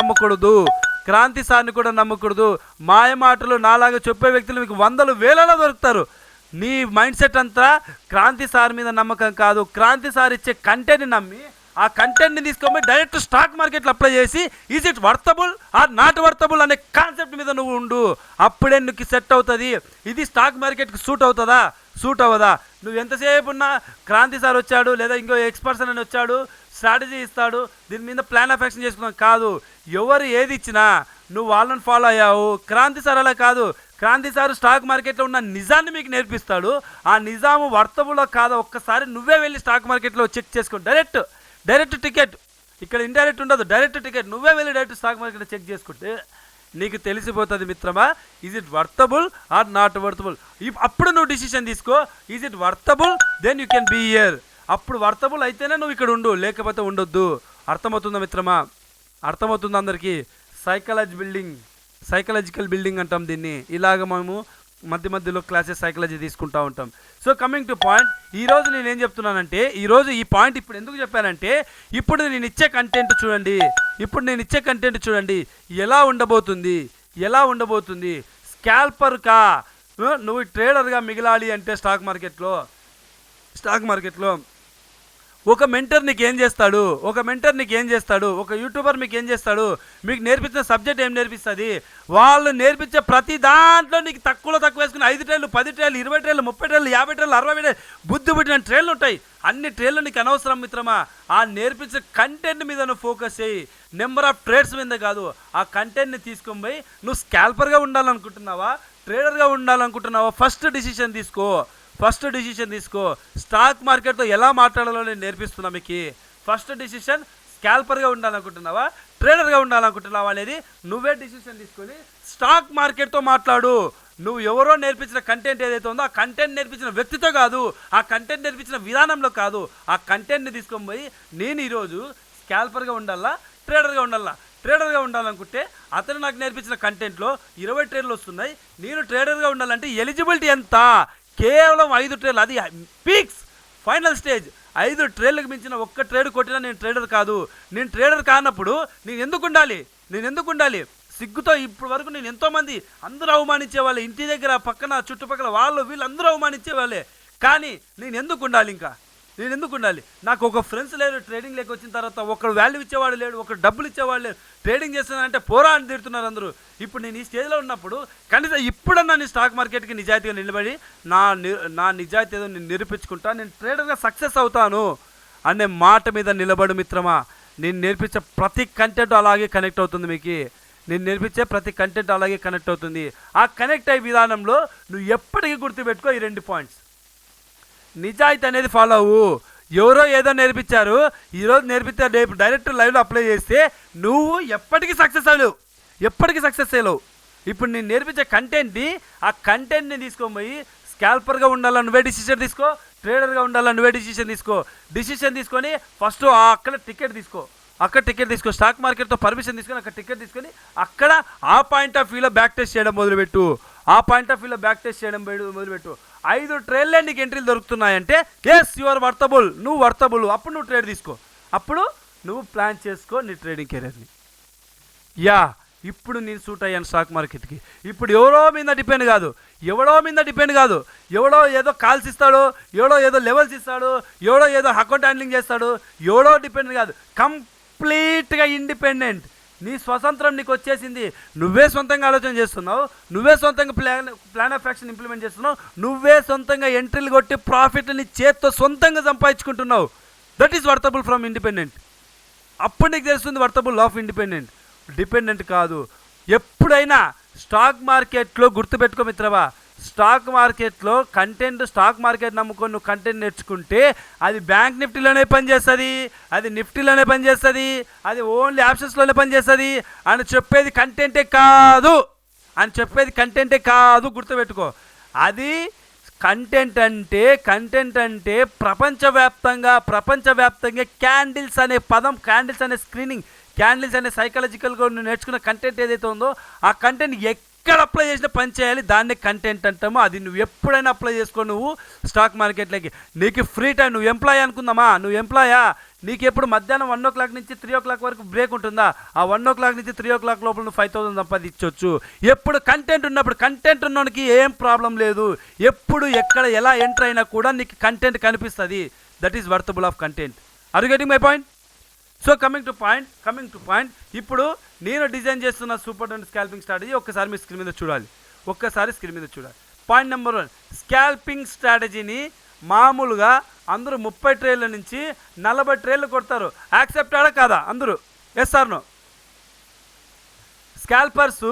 నమ్మకూడదు. మాయ మాటలు నాలాగా చెప్పే వ్యక్తులు మీకు వందలు వేలలో దొరుకుతారు. నీ మైండ్ సెట్ అంతా క్రాంతి సార్ మీద నమ్మకం కాదు, క్రాంతి సార్ ఇచ్చే కంటెంట్ని నమ్మి ఆ కంటెంట్ని తీసుకొని డైరెక్ట్ స్టాక్ మార్కెట్లో అప్లై చేసి is it worthable or not worthable అనే కాన్సెప్ట్ మీద నువ్వు ఉండు. అప్పుడే నీకు సెట్ అవుతుంది. ఇది స్టాక్ మార్కెట్కి సూట్ అవ్వదా? నువ్వు ఎంతసేపు ఉన్నా క్రాంతి సార్ వచ్చాడు లేదా ఇంకో ఎక్స్పర్సన్ అని వచ్చాడు, స్ట్రాటజీ ఇస్తాడు, దీని మీద ప్లాన్ ఆఫ్ యాక్షన్ చేసుకున్నాం కాదు. ఎవరు ఏది ఇచ్చినా నువ్వు వాళ్ళని ఫాలో అయ్యావు. క్రాంతి సార్ అలా కాదు. క్రాంతి సార్ స్టాక్ మార్కెట్లో ఉన్న నిజాన్ని మీకు నేర్పిస్తాడు. ఆ నిజాము వర్తబుల్లో కాదా ఒక్కసారి నువ్వే వెళ్ళి స్టాక్ మార్కెట్లో చెక్ చేసుకో. డైరెక్ట్ టికెట్, ఇక్కడ ఇండైరెక్ట్ ఉండదు, డైరెక్ట్ టికెట్. నువ్వే వెళ్ళి డైరెక్ట్ స్టాక్ మార్కెట్లో చెక్ చేసుకుంటే నీకు తెలిసిపోతుంది మిత్రమా, is it worthable or not worthable. అప్పుడు నువ్వు డిసిషన్ తీసుకో. Is it worthable, then you can be here. అప్పుడు వర్తబుల్ అయితేనే నువ్వు ఇక్కడ ఉండు, లేకపోతే ఉండొద్దు. అర్థమవుతుందా మిత్రమా? అర్థమవుతుంది అందరికీ? సైకలాజికల్ బిల్డింగ్ అంటాం దీన్ని. ఇలాగ మేము మధ్యలో క్లాసెస్ సైకాలజీ తీసుకుంటూ ఉంటాం. సో కమింగ్ టు పాయింట్, ఈరోజు నేను ఏం చెప్తున్నానంటే, ఈరోజు ఈ పాయింట్ ఇప్పుడు ఎందుకు చెప్పానంటే, ఇప్పుడు నేను ఇచ్చే కంటెంట్ చూడండి ఎలా ఉండబోతుంది. స్కాల్పర్గా నువ్వు ట్రేడర్గా మిగిలాలి అంటే స్టాక్ మార్కెట్లో ఒక మెంటర్ నీకు ఏం చేస్తాడు, ఒక యూట్యూబర్ మీకు ఏం చేస్తాడు, మీకు నేర్పించిన సబ్జెక్ట్ ఏం నేర్పిస్తుంది, వాళ్ళు నేర్పించే ప్రతి దాంట్లో నీకు తక్కువ వేసుకుని 5 ట్రేలు 10 ట్రేలు 20 ట్రేలు 30 ట్రేలు 50 ట్రేలు 60 ట్రేలు బుద్ధి పుట్టిన ట్రేలు ఉంటాయి. అన్ని ట్రేలు నీకు అనవసరం మిత్రమా. ఆ నేర్పించే కంటెంట్ మీద నువ్వు ఫోకస్ చేయి, నెంబర్ ఆఫ్ ట్రేడ్స్ మీద కాదు. ఆ కంటెంట్ని తీసుకొని పోయి నువ్వు స్కాల్పర్గా ఉండాలనుకుంటున్నావా, ట్రేడర్గా ఉండాలనుకుంటున్నావా, ఫస్ట్ డిసిషన్ తీసుకో. స్టాక్ మార్కెట్తో ఎలా మాట్లాడాలో నేను నేర్పిస్తున్నా మీకు. ఫస్ట్ డిసిషన్, స్కాల్పర్గా ఉండాలనుకుంటున్నావా, ట్రేడర్గా ఉండాలనుకుంటున్నావా అనేది నువ్వే డిసిషన్ తీసుకొని స్టాక్ మార్కెట్తో మాట్లాడు. నువ్వు ఎవరో నేర్పించిన కంటెంట్ ఏదైతే ఉందో ఆ కంటెంట్ నేర్పించిన వ్యక్తితో కాదు, ఆ కంటెంట్ నేర్పించిన విధానంలో కాదు, ఆ కంటెంట్ని తీసుకొని పోయి నేను ఈరోజు స్కాల్పర్గా ఉండాలా, ట్రేడర్గా ఉండాలనుకుంటే అతను నాకు నేర్పించిన కంటెంట్లో 20 ట్రేడ్లు వస్తున్నాయి. నేను ట్రేడర్గా ఉండాలంటే ఎలిజిబిలిటీ ఎంత? కేవలం 5 ట్రేడ్లు. అది పీక్స్, ఫైనల్ స్టేజ్. 5 ట్రేడ్లకు మించిన ఒక్క ట్రేడ్ కొట్టినా నేను ట్రేడర్ కాదు. నేను ట్రేడర్ కానప్పుడు నేను ఎందుకు ఉండాలి? సిగ్గుతో ఇప్పుడు వరకు నేను ఎంతోమంది అందరూ అవమానించేవాళ్ళే, ఇంటి దగ్గర పక్కన చుట్టుపక్కల వీళ్ళు అందరూ అవమానించేవాళ్ళే. కానీ నేను ఎందుకు ఉండాలి? నాకు ఒక ఫ్రెండ్స్ లేరు. ట్రేడింగ్ లేక వచ్చిన తర్వాత ఒకడు వాల్యూ ఇచ్చేవాడు లేడు, ఒకడు డబ్బులు ఇచ్చేవాడు లేడు. ట్రేడింగ్ చేస్తున్నానంటే పోరా అని తిడుతున్నారు అందరూ. ఇప్పుడు నేను ఈ స్టేజ్లో ఉన్నప్పుడు కనీసం ఇప్పుడన్నా నేను స్టాక్ మార్కెట్కి నిజాయితీగా నిలబడి నా నిజాయితీ ఏదో నేను నిరూపించుకుంటా, నేను ట్రేడర్గా సక్సెస్ అవుతాను అనే మాట మీద నిలబడు మిత్రమా. నేను నేర్పించే ప్రతి కంటెంట్ అలాగే కనెక్ట్ అవుతుంది మీకు. ఆ కనెక్ట్ అయ్యే విధానంలో నువ్వు ఎప్పటికీ గుర్తుపెట్టుకో ఈ 2 పాయింట్స్. నిజాయితీ అనేది ఫాలో అవ్వు. ఎవరో ఏదో నేర్పించారు, ఈరోజు నేర్పితే రేపు డైరెక్ట్ లైవ్లో అప్లై చేస్తే నువ్వు ఎప్పటికీ సక్సెస్ అయ్యలేవు. ఇప్పుడు నేను నేర్పించే ఆ కంటెంట్ని తీసుకొని పోయి స్కాల్పర్గా ఉండాలని నువ్వే డిసిషన్ తీసుకో, ట్రేడర్గా ఉండాలని నువ్వే డిసిషన్ తీసుకొని ఫస్ట్ అక్కడ టికెట్ తీసుకో, స్టాక్ మార్కెట్తో పర్మిషన్ తీసుకొని అక్కడ టికెట్ తీసుకొని అక్కడ ఆ పాయింట్ ఆఫ్ వ్యూలో బ్యాక్ టెస్ట్ చేయడం మొదలుపెట్టు. 5 ట్రేడ్లే నీకు ఎంట్రీలు దొరుకుతున్నాయంటే ఎస్ యు ఆర్ వర్తబుల్, నువ్వు వర్తబుల్. అప్పుడు నువ్వు ట్రేడ్ తీసుకో, అప్పుడు నువ్వు ప్లాన్ చేసుకో నీ ట్రేడింగ్ కెరీర్ని. ఇప్పుడు నేను సూట్ అయ్యాను స్టాక్ మార్కెట్కి. ఇప్పుడు ఎవరో మీద డిపెండ్ కాదు, ఎవడో ఏదో కాల్స్ ఇస్తాడు, ఎవడో ఏదో లెవెల్స్ ఇస్తాడు, ఎవడో ఏదో అకౌంట్ హ్యాండ్లింగ్ చేస్తాడు, ఎవడో డిపెండ్ కాదు. కంప్లీట్గా ఇండిపెండెంట్. నీ స్వతంత్రం నీకు వచ్చేసింది. నువ్వే సొంతంగా ఆలోచన చేస్తున్నావు, నువ్వే సొంతంగా ప్లాన్ ఆఫ్ యాక్షన్ ఇంప్లిమెంట్ చేస్తున్నావు, నువ్వే సొంతంగా ఎంట్రీలు కొట్టి ప్రాఫిట్ని చేత్తో సొంతంగా సంపాదించుకుంటున్నావు. That is worthable from independent. అప్పుడు నీకు తెలుస్తుంది వర్తబుల్ ఆఫ్ ఇండిపెండెంట్, డిపెండెంట్ కాదు. ఎప్పుడైనా స్టాక్ మార్కెట్లో గుర్తుపెట్టుకో మిత్రమా, స్టాక్ మార్కెట్లో స్టాక్ మార్కెట్ నమ్ముకొని నువ్వు కంటెంట్ నేర్చుకుంటే అది బ్యాంక్ నిఫ్టీలోనే పనిచేస్తుంది, అది నిఫ్టీలోనే పనిచేస్తుంది, అది ఓన్లీ ఆప్షన్స్లోనే పనిచేస్తుంది అని చెప్పేది కంటెంటే కాదు. గుర్తుపెట్టుకో. అది కంటెంట్ ప్రపంచవ్యాప్తంగా క్యాండిల్స్ అనే పదం, క్యాండిల్స్ అనే క్యాండిల్స్ అనే సైకాలజికల్గా నువ్వు నేర్చుకున్న కంటెంట్ ఏదైతే ఉందో ఆ కంటెంట్ ఎక్కడ అప్లై చేసినా పని చేయాలి, దాన్నే కంటెంట్ అంటాము. అది నువ్వు ఎప్పుడైనా అప్లై చేసుకో నువ్వు స్టాక్ మార్కెట్లోకి. నీకు ఫ్రీ టైం, నువ్వు ఎంప్లాయ్ అనుకుందామా, నువ్వు ఎంప్లాయా, నీకు ఎప్పుడు మధ్యాహ్నం 1 o'clock నుంచి 3 o'clock వరకు బ్రేక్ ఉంటుందా, ఆ 1 o'clock నుంచి 3 o'clock లోపల నువ్వు 5,000 సంపాదించవచ్చు. ఎప్పుడు కంటెంట్ ఉన్నప్పుడు, కంటెంట్ ఉన్నోనికి ఏం ప్రాబ్లం లేదు. ఎప్పుడు ఎక్కడ ఎలా ఎంటర్ అయినా కూడా నీకు కంటెంట్ కనిపిస్తుంది. That is worthable of content. Are you getting my point? So coming to point, ఇప్పుడు నేను డిజైన్ చేస్తున్న సూపర్ డెంట్ స్కాల్పింగ్ స్ట్రాటజీ ఒక్కసారి మీ స్క్రీన్ మీద చూడాలి. పాయింట్ నెంబర్ 1, స్కాల్పింగ్ స్ట్రాటజీని మామూలుగా అందరూ 30 ట్రేళ్ళ నుంచి 40 ట్రేళ్ళు కొడతారు. యాక్సెప్టెడా కాదా అందరూ? Yes or no? స్కాల్పర్స్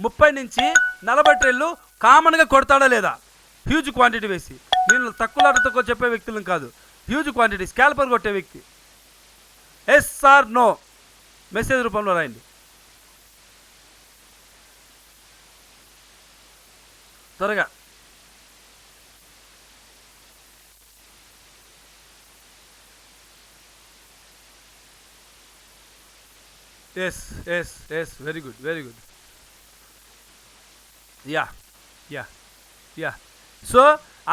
30 నుంచి 40 ట్రేళ్ళు కామన్గా కొడతాడా లేదా? హ్యూజ్ క్వాంటిటీ వేసి. నేను తక్కువ చెప్పే వ్యక్తులను కాదు, హ్యూజ్ క్వాంటిటీ స్కాల్పర్ కొట్టే వ్యక్తి. Yes or no? మెసేజ్ రూపంలో రాయండి త్వరగా. Yes very good. Yeah so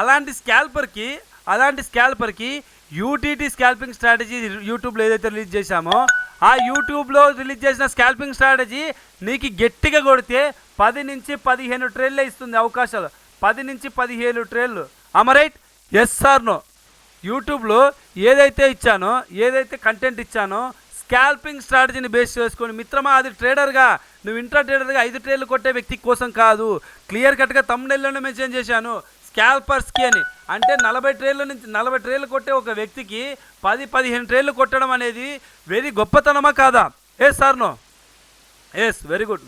అలాంటి స్కాల్పర్కి యూటీటీ స్కాల్పింగ్ స్ట్రాటజీ యూట్యూబ్లో ఏదైతే రిలీజ్ చేశామో ఆ యూట్యూబ్లో రిలీజ్ చేసిన స్కాల్పింగ్ స్ట్రాటజీ నీకు గట్టిగా కొడితే 10 నుంచి 15 ట్రేళ్ళే ఇస్తుంది అవకాశాలు. 10 నుంచి 15 ట్రేళ్ళు. Am right? Yes or no? యూట్యూబ్లో ఏదైతే కంటెంట్ ఇచ్చానో స్కాల్పింగ్ స్ట్రాటజీని బేస్ చేసుకొని మిత్రమా, అది ట్రేడర్గా, నువ్వు ఇంట్రా ట్రేడర్గా 5 ట్రేళ్ళు కొట్టే వ్యక్తి కోసం కాదు. క్లియర్ కట్గా తమ్ముళ్ళలోనే మెన్షన్ చేశాను స్కాల్పర్స్కి అని. అంటే 40 ట్రేళ్ళ నుంచి 40 ట్రేళ్ళు కొట్టే ఒక వ్యక్తికి 10-15 ట్రేళ్ళు కొట్టడం అనేది వెరీ గొప్పతనమా కాదా? Yes or no? Yes. Very good.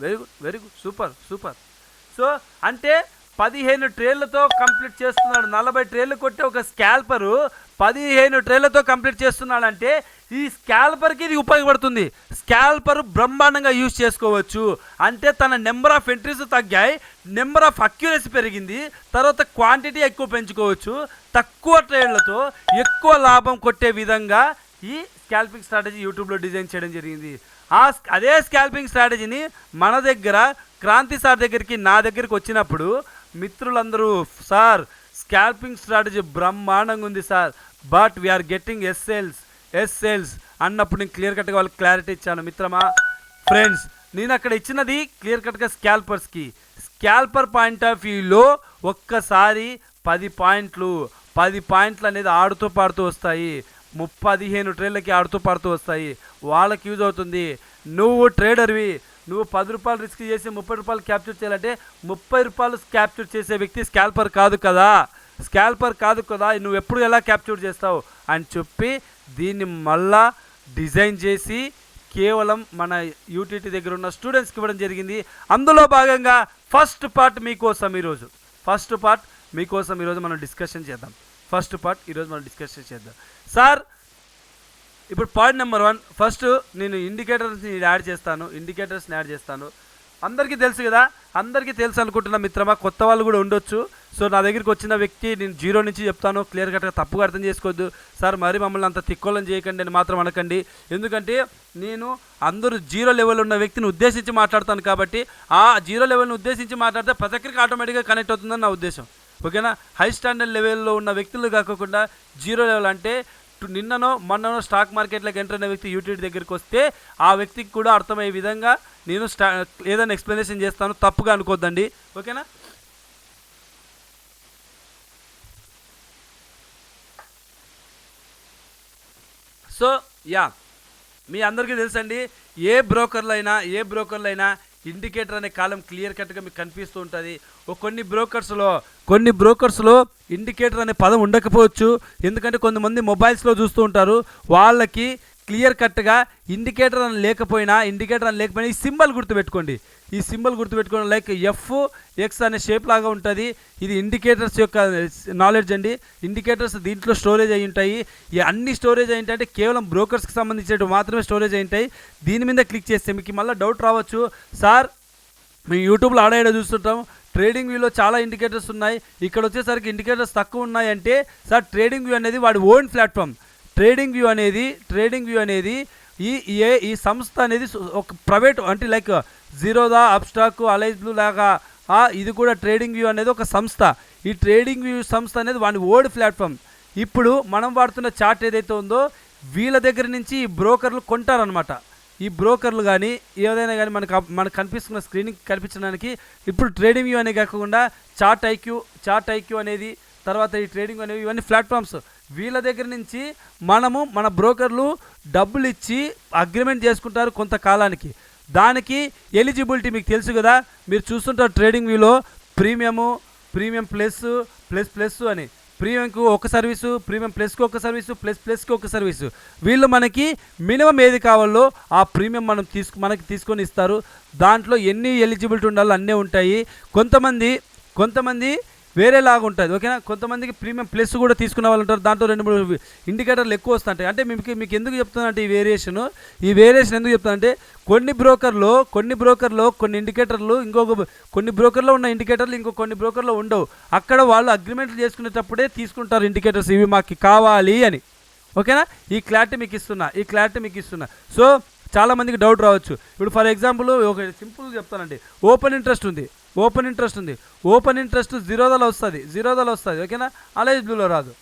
Super. So అంటే 15 ట్రేళ్లతో కంప్లీట్ చేస్తున్నాడు. 40 ట్రేళ్ళు కొట్టే ఒక స్కాల్పరు 15 ట్రేళ్లతో కంప్లీట్ చేస్తున్నాడంటే ఈ స్కాల్పర్కి ఇది ఉపయోగపడుతుంది. స్కాల్పర్ బ్రహ్మాండంగా యూజ్ చేసుకోవచ్చు. అంటే తన నెంబర్ ఆఫ్ ఎంట్రీస్ తగ్గాయి, నెంబర్ ఆఫ్ అక్యురసీ పెరిగింది, తర్వాత క్వాంటిటీ ఎక్కువ పెంచుకోవచ్చు. తక్కువ ట్రేళ్లతో ఎక్కువ లాభం కొట్టే విధంగా ఈ స్కాల్పింగ్ స్ట్రాటజీ యూట్యూబ్లో డిజైన్ చేయడం జరిగింది. అదే స్కాల్పింగ్ స్ట్రాటజీని మన దగ్గర క్రాంతి సార్ దగ్గరికి, నా దగ్గరికి వచ్చినప్పుడు మిత్రులందరూ సార్ స్కాల్పింగ్ స్ట్రాటజీ బ్రహ్మాండంగా ఉంది sir, but we are getting yes sales అన్నప్పుడు నేను క్లియర్ కట్గా వాళ్ళకి క్లారిటీ ఇచ్చాను. మిత్రమా, ఫ్రెండ్స్, నేను అక్కడ ఇచ్చినది క్లియర్ కట్గా స్కాల్పర్స్కి. స్కాల్పర్ పాయింట్ ఆఫ్ వ్యూలో ఒక్కసారి 10 పాయింట్లు అనేది ఆడుతూ పాడుతూ వస్తాయి. 15 ట్రేళ్ళకి ఆడుతూ పాడుతూ వస్తాయి. వాళ్ళకి యూజ్ అవుతుంది. నువ్వు ట్రేడర్వి, నువ్వు 10 రూపాయలు రిస్క్ చేసి 30 రూపాయలు క్యాప్చర్ చేయాలంటే 30 రూపాయలు క్యాప్చర్ చేసే వ్యక్తి స్కాల్పర్ కాదు కదా. నువ్వు ఎప్పుడు ఎలా క్యాప్చర్ చేస్తావు అని చెప్పి దీన్ని మళ్ళా డిజైన్ చేసి కేవలం మన యూటీటీ దగ్గర ఉన్న స్టూడెంట్స్కి ఇవ్వడం జరిగింది. అందులో భాగంగా ఫస్ట్ పార్ట్ మీకోసం ఈరోజు మనం డిస్కషన్ చేద్దాం. సార్, ఇప్పుడు పాయింట్ నెంబర్ 1, ఫస్ట్ నేను ఇండికేటర్స్ని యాడ్ చేస్తాను. అందరికీ తెలుసు కదా, అందరికీ తెలుసు అనుకుంటున్న మిత్రమా, కొత్త వాళ్ళు కూడా ఉండొచ్చు. సో నా దగ్గరికి వచ్చిన వ్యక్తి నేను 0 నుంచి చెప్తాను, క్లియర్ కట్గా తప్పుగా అర్థం చేసుకోవద్దు. సార్ మరి మమ్మల్ని అంత తిక్కోలం చేయకండి అని మాత్రం అనకండి. ఎందుకంటే నేను అందరూ 0 లెవెల్ ఉన్న వ్యక్తిని ఉద్దేశించి మాట్లాడతాను కాబట్టి ఆ 0 లెవెల్ని ఉద్దేశించి మాట్లాడితే ప్రతి ఒక్కరికి ఆటోమేటిక్గా కనెక్ట్ అవుతుందని నా ఉద్దేశం. ఓకేనా? హై స్టాండర్డ్ లెవెల్లో ఉన్న వ్యక్తులు కాకుండా 0 లెవెల్ అంటే నిన్ననో మొన్ననో స్టాక్ మార్కెట్లోకి ఎంటర్ అయిన వ్యక్తి యూటీటీ దగ్గరికి వస్తే ఆ వ్యక్తికి కూడా అర్థమయ్యే విధంగా నేను ఏదైనా ఎక్స్ప్లెనేషన్ చేస్తాను, తప్పుగా అనుకోద్దండి. ఓకేనా? సో మీ అందరికీ తెలుసండి, ఏ బ్రోకర్లు అయినా ఇండికేటర్ అనే కాలం క్లియర్ కట్గా మీకు కనిపిస్తూ ఉంటుంది. కొన్ని బ్రోకర్స్లో ఇండికేటర్ అనే పదం ఉండకపోవచ్చు. ఎందుకంటే కొంతమంది మొబైల్స్లో చూస్తూ ఉంటారు. వాళ్ళకి క్లియర్ కట్గా ఇండికేటర్ అని లేకపోయినా ఈ సింబల్ గుర్తుపెట్టుకోండి. లైక్ FX అనే షేప్ లాగా ఉంటుంది. ఇది ఇండికేటర్స్ యొక్క నాలెడ్జ్ అండి. ఇండికేటర్స్ దీంట్లో స్టోరేజ్ అయి ఉంటాయి. ఈ అన్ని స్టోరేజ్ అయి ఉంటాయి, కేవలం బ్రోకర్స్కి సంబంధించినవి మాత్రమే స్టోరేజ్ అయి ఉంటాయి. దీని మీద క్లిక్ చేస్తే మీకు మళ్ళీ డౌట్ రావచ్చు, సార్ మేము యూట్యూబ్లో ఆడ చూస్తుంటాం, ట్రేడింగ్ వ్యూలో చాలా ఇండికేటర్స్ ఉన్నాయి, ఇక్కడ వచ్చేసరికి ఇండికేటర్స్ తక్కువ ఉన్నాయంటే, సార్ ట్రేడింగ్ వ్యూ అనేది వాడి ఓన్ ప్లాట్ఫామ్. ట్రేడింగ్ వ్యూ అనేది ఈ సంస్థ అనేది ఒక ప్రైవేట్ అంటే లైక్ జీరోదా, అబ్స్టాక్, అలైజ్ బ్లూ లాగా ఇది కూడా ట్రేడింగ్ వ్యూ అనేది ఒక సంస్థ. ఈ ట్రేడింగ్ వ్యూ సంస్థ అనేది వాడి ఓల్డ్ ప్లాట్ఫామ్. ఇప్పుడు మనం వాడుతున్న చార్ట్ ఏదైతే ఉందో వీళ్ళ దగ్గర నుంచి ఈ బ్రోకర్లు కొంటారనమాట. ఈ బ్రోకర్లు కానీ ఏదైనా కానీ మనకు కనిపిస్తున్న స్క్రీనింగ్ కనిపించడానికి ఇప్పుడు ట్రేడింగ్ వ్యూ అనే కాకుండా చార్ట్ ఐక్యూ అనేది, తర్వాత ఈ ట్రేడింగ్ అనేవి ఇవన్నీ ప్లాట్ఫామ్స్. వీళ్ళ దగ్గర నుంచి మన బ్రోకర్లు డబ్బులు ఇచ్చి అగ్రిమెంట్ చేసుకుంటారు కొంతకాలానికి. దానికి ఎలిజిబిలిటీ మీకు తెలుసు కదా, మీరు చూస్తుంటారు ట్రేడింగ్ వ్యూలో ప్రీమియం ప్లస్ అని. ప్రీమియంకు ఒక సర్వీసు, ప్రీమియం ప్లస్కి ఒక సర్వీసు, ప్లస్కి ఒక సర్వీసు. వీళ్ళు మనకి మినిమం ఏది కావాలో ఆ ప్రీమియం మనకి తీసుకొని ఇస్తారు. దాంట్లో ఎన్ని ఎలిజిబిలిటీ ఉండాలో అన్నీ ఉంటాయి. కొంతమంది వేరేలాగా ఉంటుంది, ఓకేనా. కొంతమందికి ప్రీమియం ప్లస్ కూడా తీసుకునే వాళ్ళు ఉంటారు. దాంట్లో 2-3 ఇండికేటర్లు ఎక్కువ వస్తుంటాయి. అంటే మీకు ఎందుకు చెప్తానంటే ఈ వేరియేషన్ ఎందుకు చెప్తానంటే కొన్ని బ్రోకర్లో కొన్ని ఇండికేటర్లు కొన్ని బ్రోకర్లో ఉన్న ఇండికేటర్లు కొన్ని బ్రోకర్లో ఉండవు. అక్కడ వాళ్ళు అగ్రిమెంట్లు చేసుకునేటప్పుడే తీసుకుంటారు ఇండికేటర్స్, ఇవి మాకు కావాలి అని, ఓకేనా. ఈ క్లారిటీ మీకు ఇస్తున్నా. సో చాలామందికి డౌట్ రావచ్చు. ఇప్పుడు ఫర్ ఎగ్జాంపుల్ ఒక సింపుల్ చెప్తానండి. ఓపెన్ ఇంట్రెస్ట్ ఉంది. ఓపెన్ ఇంట్రెస్ట్ జీరోదాలో వస్తుంది, ఓకేనా. అలైజ్ బ్లూలో రాదు.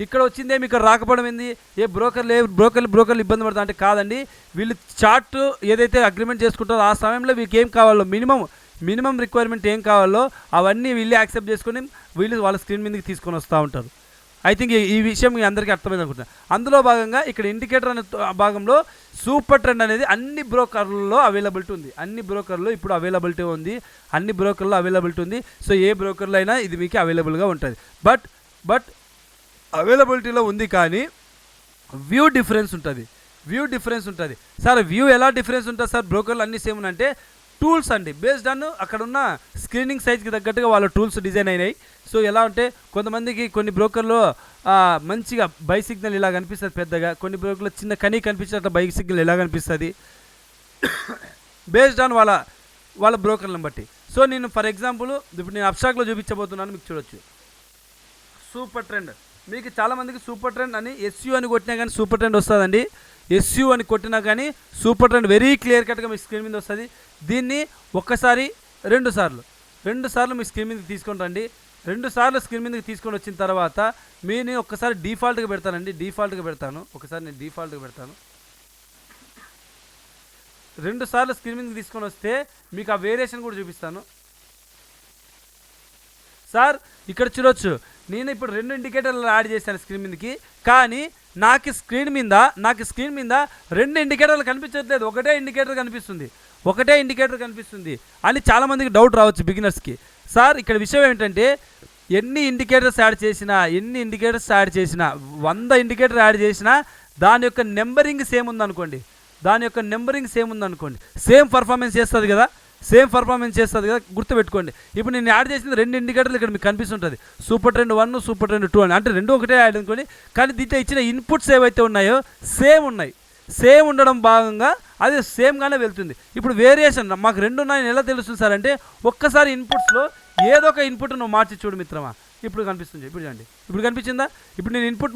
ఇక్కడ వచ్చిందే మీకు రాకపోవడం ఏంది? బ్రోకర్లు ఇబ్బంది పడతా అంటే కాదండి. వీళ్ళు చార్ట్ ఏదైతే అగ్రిమెంట్ చేసుకుంటారో ఆ సమయంలో వీళ్ళకి ఏం కావాలో మినిమం రిక్వైర్మెంట్ ఏం కావాలో అవన్నీ వీళ్ళు యాక్సెప్ట్ చేసుకొని వీళ్ళు వాళ్ళ స్క్రీన్ మీదకి తీసుకొని వస్తూ ఉంటారు. ఐ థింక్ ఈ విషయం మీ అందరికీ అర్థమైంది అనుకుంటున్నాను. అందులో భాగంగా ఇక్కడ ఇండికేటర్ అనే భాగంలో సూపర్ ట్రెండ్ అనేది అన్ని బ్రోకర్లలో అవైలబిలిటీ ఉంది. ఇప్పుడు అవైలబిలిటీ ఉంది. సో ఏ బ్రోకర్లో అయినా ఇది మీకు అవైలబుల్గా ఉంటుంది. బట్ అవైలబిలిటీలో ఉంది కానీ వ్యూ డిఫరెన్స్ ఉంటుంది. సార్ వ్యూ ఎలా డిఫరెన్స్ ఉంటుంది సార్? బ్రోకర్లు అన్నీ సేమ్ అంటే టూల్స్ అండి. బేస్డ్ ఆన్ అక్కడ ఉన్న స్క్రీనింగ్ సైజ్కి తగ్గట్టుగా వాళ్ళ టూల్స్ డిజైన్ అయినాయి. సో ఎలా అంటే కొంతమందికి కొన్ని బ్రోకర్లో మంచిగా బై సిగ్నల్ ఇలా కనిపిస్తుంది పెద్దగా, కొన్ని బ్రోకర్లో చిన్న కనీ కనిపించినట్టు బై సిగ్నల్ ఎలా కనిపిస్తుంది బేస్డ్ ఆన్ వాళ్ళ బ్రోకర్లను బట్టి. సో నేను ఫర్ ఎగ్జాంపుల్ ఇప్పుడు నేను అబ్స్ట్రాక్ట్లో చూపించబోతున్నాను. మీకు చూడొచ్చు సూపర్ ట్రెండ్. మీకు చాలామందికి సూపర్ ట్రెండ్ అని ఎస్యూ అని కొట్టినా కానీ సూపర్ ట్రెండ్ వస్తుందండి. ఎస్యూ అని కొట్టినా కానీ సూపర్ ట్రెండ్ వెరీ క్లియర్ కట్గా మీ స్క్రీన్ మీద వస్తుంది. దీన్ని ఒక్కసారి 2 సార్లు మీ స్క్రీన్ మీదకి తీసుకొని రండి. 2 సార్లు స్క్రీన్ మీదకి తీసుకొని వచ్చిన తర్వాత నేను ఒక్కసారి డిఫాల్ట్గా పెడతానండి. ఒకసారి నేను డిఫాల్ట్గా పెడతాను. 2 సార్లు స్క్రీన్ మీదకి తీసుకొని వస్తే మీకు ఆ వేరియేషన్ కూడా చూపిస్తాను. సార్ ఇక్కడ చూడొచ్చు, నేను ఇప్పుడు 2 ఇండికేటర్లు యాడ్ చేశాను స్క్రీన్ మీదకి, కానీ నాకు స్క్రీన్ మీద 2 ఇండికేటర్లు కనిపించట్లేదు, ఒకటే ఇండికేటర్ కనిపిస్తుంది అని చాలామందికి డౌట్ రావచ్చు బిగినర్స్కి. సార్ ఇక్కడ విషయం ఏమిటంటే ఎన్ని ఇండికేటర్స్ యాడ్ చేసినా 100 ఇండికేటర్ యాడ్ చేసినా దాని యొక్క నెంబరింగ్ సేమ్ ఉందనుకోండి, సేమ్ పర్ఫార్మెన్స్ చేస్తుంది కదా, గుర్తుపెట్టుకోండి. ఇప్పుడు నేను యాడ్ చేసిన 2 ఇండికేటర్లు ఇక్కడ మీకు కనిపిస్తుంటుంది, సూపర్ ట్రెండ్ 1, సూపర్ ట్రెండ్ 2 అని. అంటే 2 ఒకటే యాడ్ అనుకోండి, కానీ దీంట్లో ఇచ్చిన ఇన్పుట్స్ ఏవైతే ఉన్నాయో సేమ్ ఉండడం భాగంగా అది సేమ్గానే వెళ్తుంది. ఇప్పుడు వేరియేషన్ మాకు 2 ఉన్నాయని ఎలా తెలుస్తుంది సార్ అంటే ఒక్కసారి ఇన్పుట్స్లో ఏదో ఒక ఇన్పుట్ నువ్వు మార్చి చూడు మిత్రమా. ఇప్పుడు కనిపిస్తుంది, ఇప్పుడు చూడండి, ఇప్పుడు కనిపించిందా? ఇప్పుడు నేను ఇన్పుట్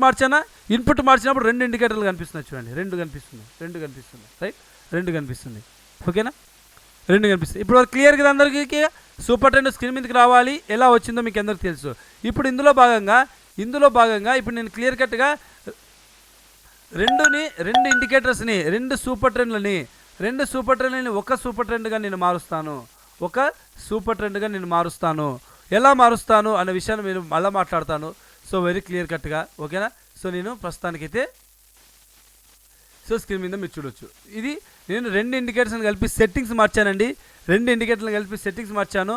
మార్చినప్పుడు 2 ఇండికేటర్లు కనిపిస్తున్నాయి చూడండి, 2 కనిపిస్తుంది రైట్, 2 కనిపిస్తుంది, ఓకేనా, 2 కనిపిస్తుంది. ఇప్పుడు క్లియర్ కదా అందరికీ? సూపర్ ట్రెండ్ స్క్రీన్ మీదకి రావాలి, ఎలా వచ్చిందో మీకు అందరికీ తెలుసు. ఇప్పుడు ఇందులో భాగంగా ఇప్పుడు నేను క్లియర్ కట్గా 2 ఇండికేటర్స్ని 2 సూపర్ ట్రెండ్లని ఒక సూపర్ ట్రెండ్గా నేను మారుస్తాను. ఎలా మారుస్తాను అనే విషయాన్ని నేను మళ్ళీ మాట్లాడతాను. సో వెరీ క్లియర్ కట్గా, ఓకేనా. సో నేను ప్రస్తుతానికైతే స్క్రీన్ మీద మీరు చూడొచ్చు, ఇది నేను 2 ఇండికేటర్స్ని కలిపి సెట్టింగ్స్ మార్చానండి. 2 ఇండికేటర్లను కలిపి సెట్టింగ్స్ మార్చాను.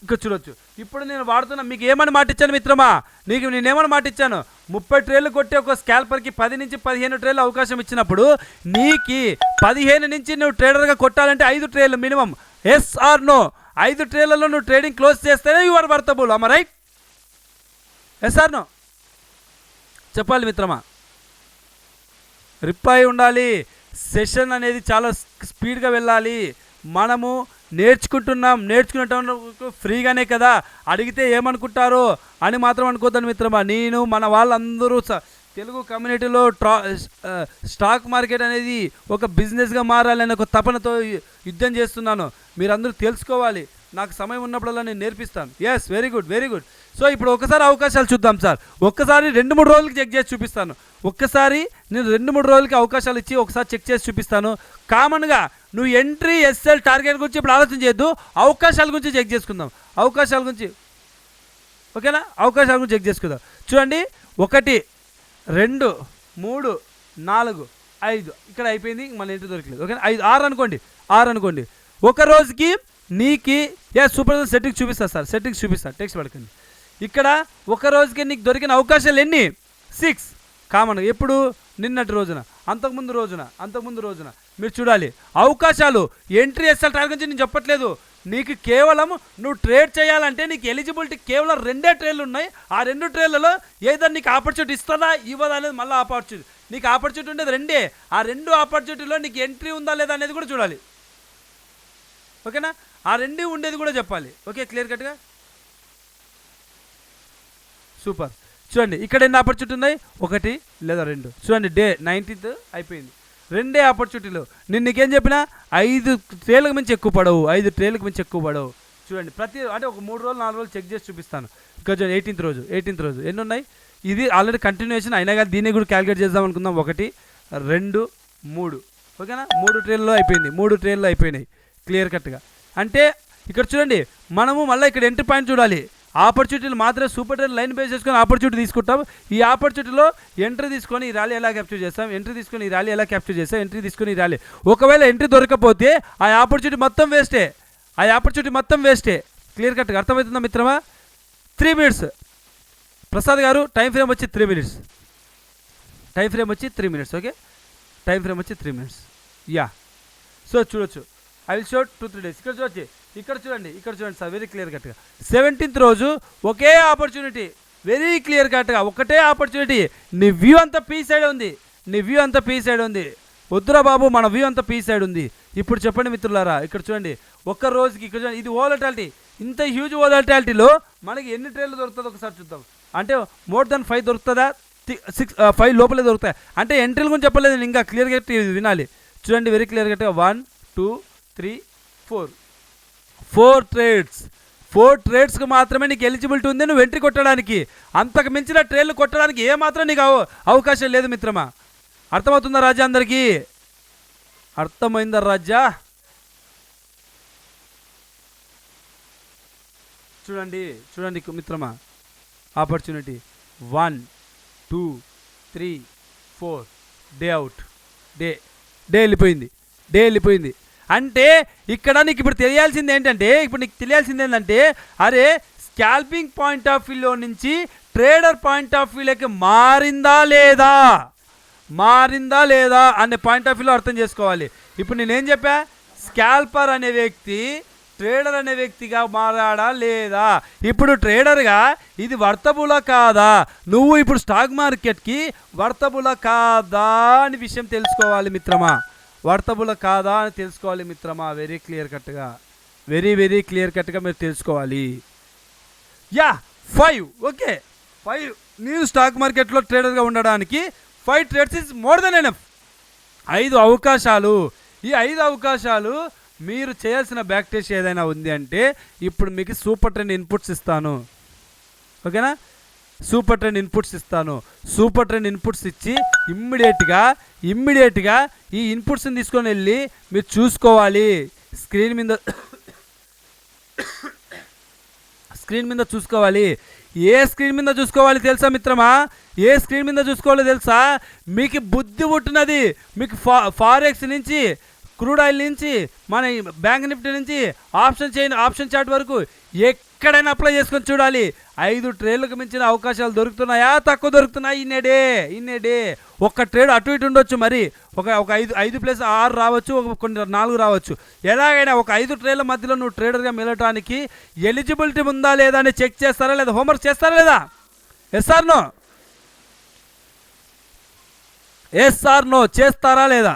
ఇక్కడ చూడొచ్చు. ఇప్పుడు నేను వాడుతున్నా, మీకు ఏమని మాట ఇచ్చాను మిత్రమా? నేనేమని మాట ఇచ్చాను? 30 ట్రేలు కొట్టి ఒక స్కాల్పర్కి 10 నుంచి 15 ట్రేలు అవకాశం ఇచ్చినప్పుడు నీకు 15 నుంచి నువ్వు ట్రేడర్గా కొట్టాలంటే 5 ట్రేలు మినిమం. Yes or no? 5 ట్రేలలో నువ్వు ట్రేడింగ్ క్లోజ్ చేస్తేనే యు ఆర్ వర్తబుల్. అమ్మ రైట్? ఎస్ ఆర్ నో చెప్పాలి మిత్రమా. రిప్లై ఉండాలి. సెషన్ అనేది చాలా స్పీడ్గా వెళ్ళాలి. మనము నేర్చుకునేటప్పుడు ఫ్రీగానే కదా, అడిగితే ఏమనుకుంటారో అని మాత్రం అనుకోద్దాను మిత్రమా. నేను మన వాళ్ళందరూ తెలుగు కమ్యూనిటీలో స్టాక్ మార్కెట్ అనేది ఒక బిజినెస్గా మారాలని ఒక తపనతో యుద్ధం చేస్తున్నాను. మీరందరూ తెలుసుకోవాలి. నాకు సమయం ఉన్నప్పుడల్లా నేను నేర్పిస్తాను. Yes, very good, very good. So ఇప్పుడు ఒకసారి అవకాశాలు చూద్దాం సార్. ఒక్కసారి 2-3 రోజులకి చెక్ చేసి చూపిస్తాను. ఒక్కసారి నేను 2-3 రోజులకి అవకాశాలు ఇచ్చి ఒకసారి చెక్ చేసి చూపిస్తాను. కామన్గా నువ్వు ఎంట్రీ, ఎస్ఎల్, టార్గెట్ గురించి ఇప్పుడు ఆలోచన చేయొద్దు. అవకాశాల గురించి చెక్ చేసుకుందాం. అవకాశాల గురించి, ఓకేనా? అవకాశాల గురించి చెక్ చేసుకుందాం. చూడండి, 1, 2, 3, 4, 5 ఇక్కడ అయిపోయింది. మన ఎంట్రీ దొరకలేదు. ఓకేనా? 5, 6 అనుకోండి. ఒక రోజుకి నీకు సూపర్ సెట్టింగ్స్ చూపిస్తాను సార్. సెట్టింగ్స్ చూపిస్తాను, టెక్స్ట్ పడకండి. ఇక్కడ ఒక రోజుకి నీకు దొరికిన అవకాశాలు ఎన్ని? 6 కామన్. ఎప్పుడు? నిన్నటి రోజున, అంతకుముందు రోజున మీరు చూడాలి. అవకాశాలు ఎంట్రీ, ఎస్ఎల్, టార్గెట్ గురించి నేను చెప్పట్లేదు. నీకు కేవలం నువ్వు ట్రేడ్ చేయాలంటే నీకు ఎలిజిబిలిటీ కేవలం 2 ట్రేడ్లు ఉన్నాయి. ఆ 2 ట్రేడ్లలో ఏదైనా నీకు ఆపర్చునిటీ ఇస్తుందా ఇవ్వదా అనేది మళ్ళీ ఆపర్చునిటీ. నీకు ఆపర్చునిటీ ఉండేది 2. ఆ 2 ఆపర్చునిటీలో నీకు ఎంట్రీ ఉందా లేదా అనేది కూడా చూడాలి. ఓకేనా? ఆ 2 ఉండేది కూడా చెప్పాలి. ఓకే, క్లియర్ కట్గా. సూపర్. చూడండి, ఇక్కడ ఎన్ని ఆపర్చునిటీ ఉన్నాయి? 1 లేదా 2. చూడండి, డే 19th అయిపోయింది. 2 ఆపర్చునిటీలు. నేను నీకేం చెప్పినా 5 ట్రేలకు మించి ఎక్కువ పడవు. 5 ట్రేలకు మించి ఎక్కువ పడవు. చూడండి, అంటే ఒక 3 రోజులు 4 రోజులు చెక్ చేసి చూపిస్తాను. ఇక్కడ చూడండి, 18th రోజు ఎన్ని ఉన్నాయి? ఇది ఆల్రెడీ కంటిన్యూషన్ అయినా కానీ దీన్ని కూడా క్యాలిక్యులేట్ చేద్దాం అనుకుందాం. 1, 2, 3. ఓకేనా? 3 ట్రేల్లో అయిపోయింది. 3 ట్రేల్లో అయిపోయినాయి క్లియర్ కట్గా. అంటే ఇక్కడ చూడండి, మనము మళ్ళీ ఇక్కడ ఎంట్రీ పాయింట్ చూడాలి. ఆపర్చునిటీలు మాత్రమే సూపర్ ట్రేడ్ లైన్ బేస్ చేసుకొని ఆపర్చునిటీ తీసుకుంటాం. ఈ ఆపర్చునిటీలో ఎంట్రీ తీసుకొని ఈ ర్యాలీ ఎలా క్యాప్చర్ చేస్తాం, ఎంట్రీ తీసుకొని ఈ ర్యాలీ ఎలా క్యాప్చర్ చేస్తాం, ఎంట్రీ తీసుకొని ఈ ర్యాలీ. ఒకవేళ ఎంట్రీ దొరకకపోతే ఆ ఆపర్చునిటీ మొత్తం వేస్టే. క్లియర్ కట్గా అర్థమవుతుందా మిత్రమా? 3 minutes. ప్రసాద్ గారు టైం ఫ్రేమ్ వచ్చి 3 minutes. ఓకే, టైం ఫ్రేమ్ వచ్చి 3 minutes. యా, సో చూడొచ్చు. I will show 2-3 days. ఇక్కడ చూడండి సార్, వెరీ క్లియర్ కట్గా 17th రోజు ఒకే ఆపర్చునిటీ, వెరీ క్లియర్ కట్గా ఒకటే ఆపర్చునిటీ. నీ వ్యూ అంతా పీ సైడ్ ఉంది. వద్దురా బాబు, మన వ్యూ అంతా పీ సైడ్ ఉంది. ఇప్పుడు చెప్పండి మిత్రులారా, ఇక్కడ చూడండి, ఒక్క రోజుకి ఇక్కడ చూడండి, ఇది వోలటాలిటీ. ఇంత హ్యూజ్ వోలటాలిటీలో మనకి ఎన్ని ట్రేడ్లు దొరుకుతుందో ఒకసారి చూద్దాం. అంటే మోర్ దెన్ 5 దొరుకుతుందా? 5 లోపలే దొరుకుతాయి. అంటే ఎంట్రీల గురించి చెప్పలేదు నేను, ఇంకా క్లియర్ కట్ వినాలి. చూడండి, వెరీ క్లియర్ కట్గా 1, 2, 3, 4 ట్రేడ్స్. 4 ట్రేడ్స్కి మాత్రమే నీకు ఎలిజిబిలిటీ ఉంది నువ్వు ఎంట్రీ కొట్టడానికి. అంతకు మించిన ట్రేడ్లు కొట్టడానికి ఏమాత్రం నీకు అవకాశం లేదు మిత్రమా. అర్థమవుతుందా రాజా? అందరికీ అర్థమైందా రాజా? చూడండి మిత్రమా, ఆపర్చునిటీ 1, 2, 3, 4 డే అవుట్. డే వెళ్ళిపోయింది. అంటే ఇక్కడ నీకు ఇప్పుడు తెలియాల్సింది ఏంటంటే, అరే స్కాల్పింగ్ పాయింట్ ఆఫ్ వ్యూలో నుంచి ట్రేడర్ పాయింట్ ఆఫ్ వ్యూలోకి మారిందా లేదా అనే పాయింట్ ఆఫ్ వ్యూలో అర్థం చేసుకోవాలి. ఇప్పుడు నేనేం చెప్పా? స్కాల్పర్ అనే వ్యక్తి ట్రేడర్ అనే వ్యక్తిగా మారాడా లేదా? ఇప్పుడు ట్రేడర్గా ఇది వర్తబులా కాదా? నువ్వు ఇప్పుడు స్టాక్ మార్కెట్కి వర్తబులా కాదా అని విషయం తెలుసుకోవాలి మిత్రమా. వర్తబుల్ కాదా అని తెలుసుకోవాలి మిత్రమా. వెరీ క్లియర్ కట్గా మీరు తెలుసుకోవాలి. యా, 5. ఓకే, 5 నేను స్టాక్ మార్కెట్లో ట్రేడర్గా ఉండడానికి 5 trades is more than enough. 5 అవకాశాలు. ఈ 5 అవకాశాలు మీరు చేయాల్సిన బ్యాక్ టెస్ట్ ఏదైనా ఉంది అంటే ఇప్పుడు మీకు సూపర్ ట్రెండ్ ఇన్పుట్స్ ఇస్తాను. ఓకేనా? సూపర్ ట్రెండ్ ఇన్పుట్స్ ఇచ్చి ఇమ్మీడియట్గా ఈ ఇన్పుట్స్ని తీసుకొని వెళ్ళి మీరు చూసుకోవాలి. స్క్రీన్ మీద చూసుకోవాలి. ఏ స్క్రీన్ మీద చూసుకోవాలి తెలుసా మిత్రమా? ఏ స్క్రీన్ మీద చూసుకోవాలో తెలుసా? మీకు బుద్ధి పుట్టినది. మీకు ఫారెక్స్ నుంచి, క్రూడ్ ఆయిల్ నుంచి, మన బ్యాంక్ నిఫ్టీ నుంచి, ఆప్షన్ చార్ట్ వరకు ఎక్కడైనా అప్లై చేసుకొని చూడాలి. 5 ట్రేడ్లకు మించిన అవకాశాలు దొరుకుతున్నాయా, తక్కువ దొరుకుతున్నాయి? ఇన్నే డే ఒక్క ట్రేడ్ అటు ఇటు ఉండొచ్చు. మరి ఒక 5+6 రావచ్చు, కొన్ని 4 రావచ్చు. ఎలాగైనా ఒక 5 ట్రేడ్ల మధ్యలో నువ్వు ట్రేడర్గా మిగలటానికి ఎలిజిబిలిటీ ఉందా లేదా అని చెక్ చేస్తారా లేదా? హోంవర్క్ చేస్తారా లేదా? Yes or no? చేస్తారా లేదా?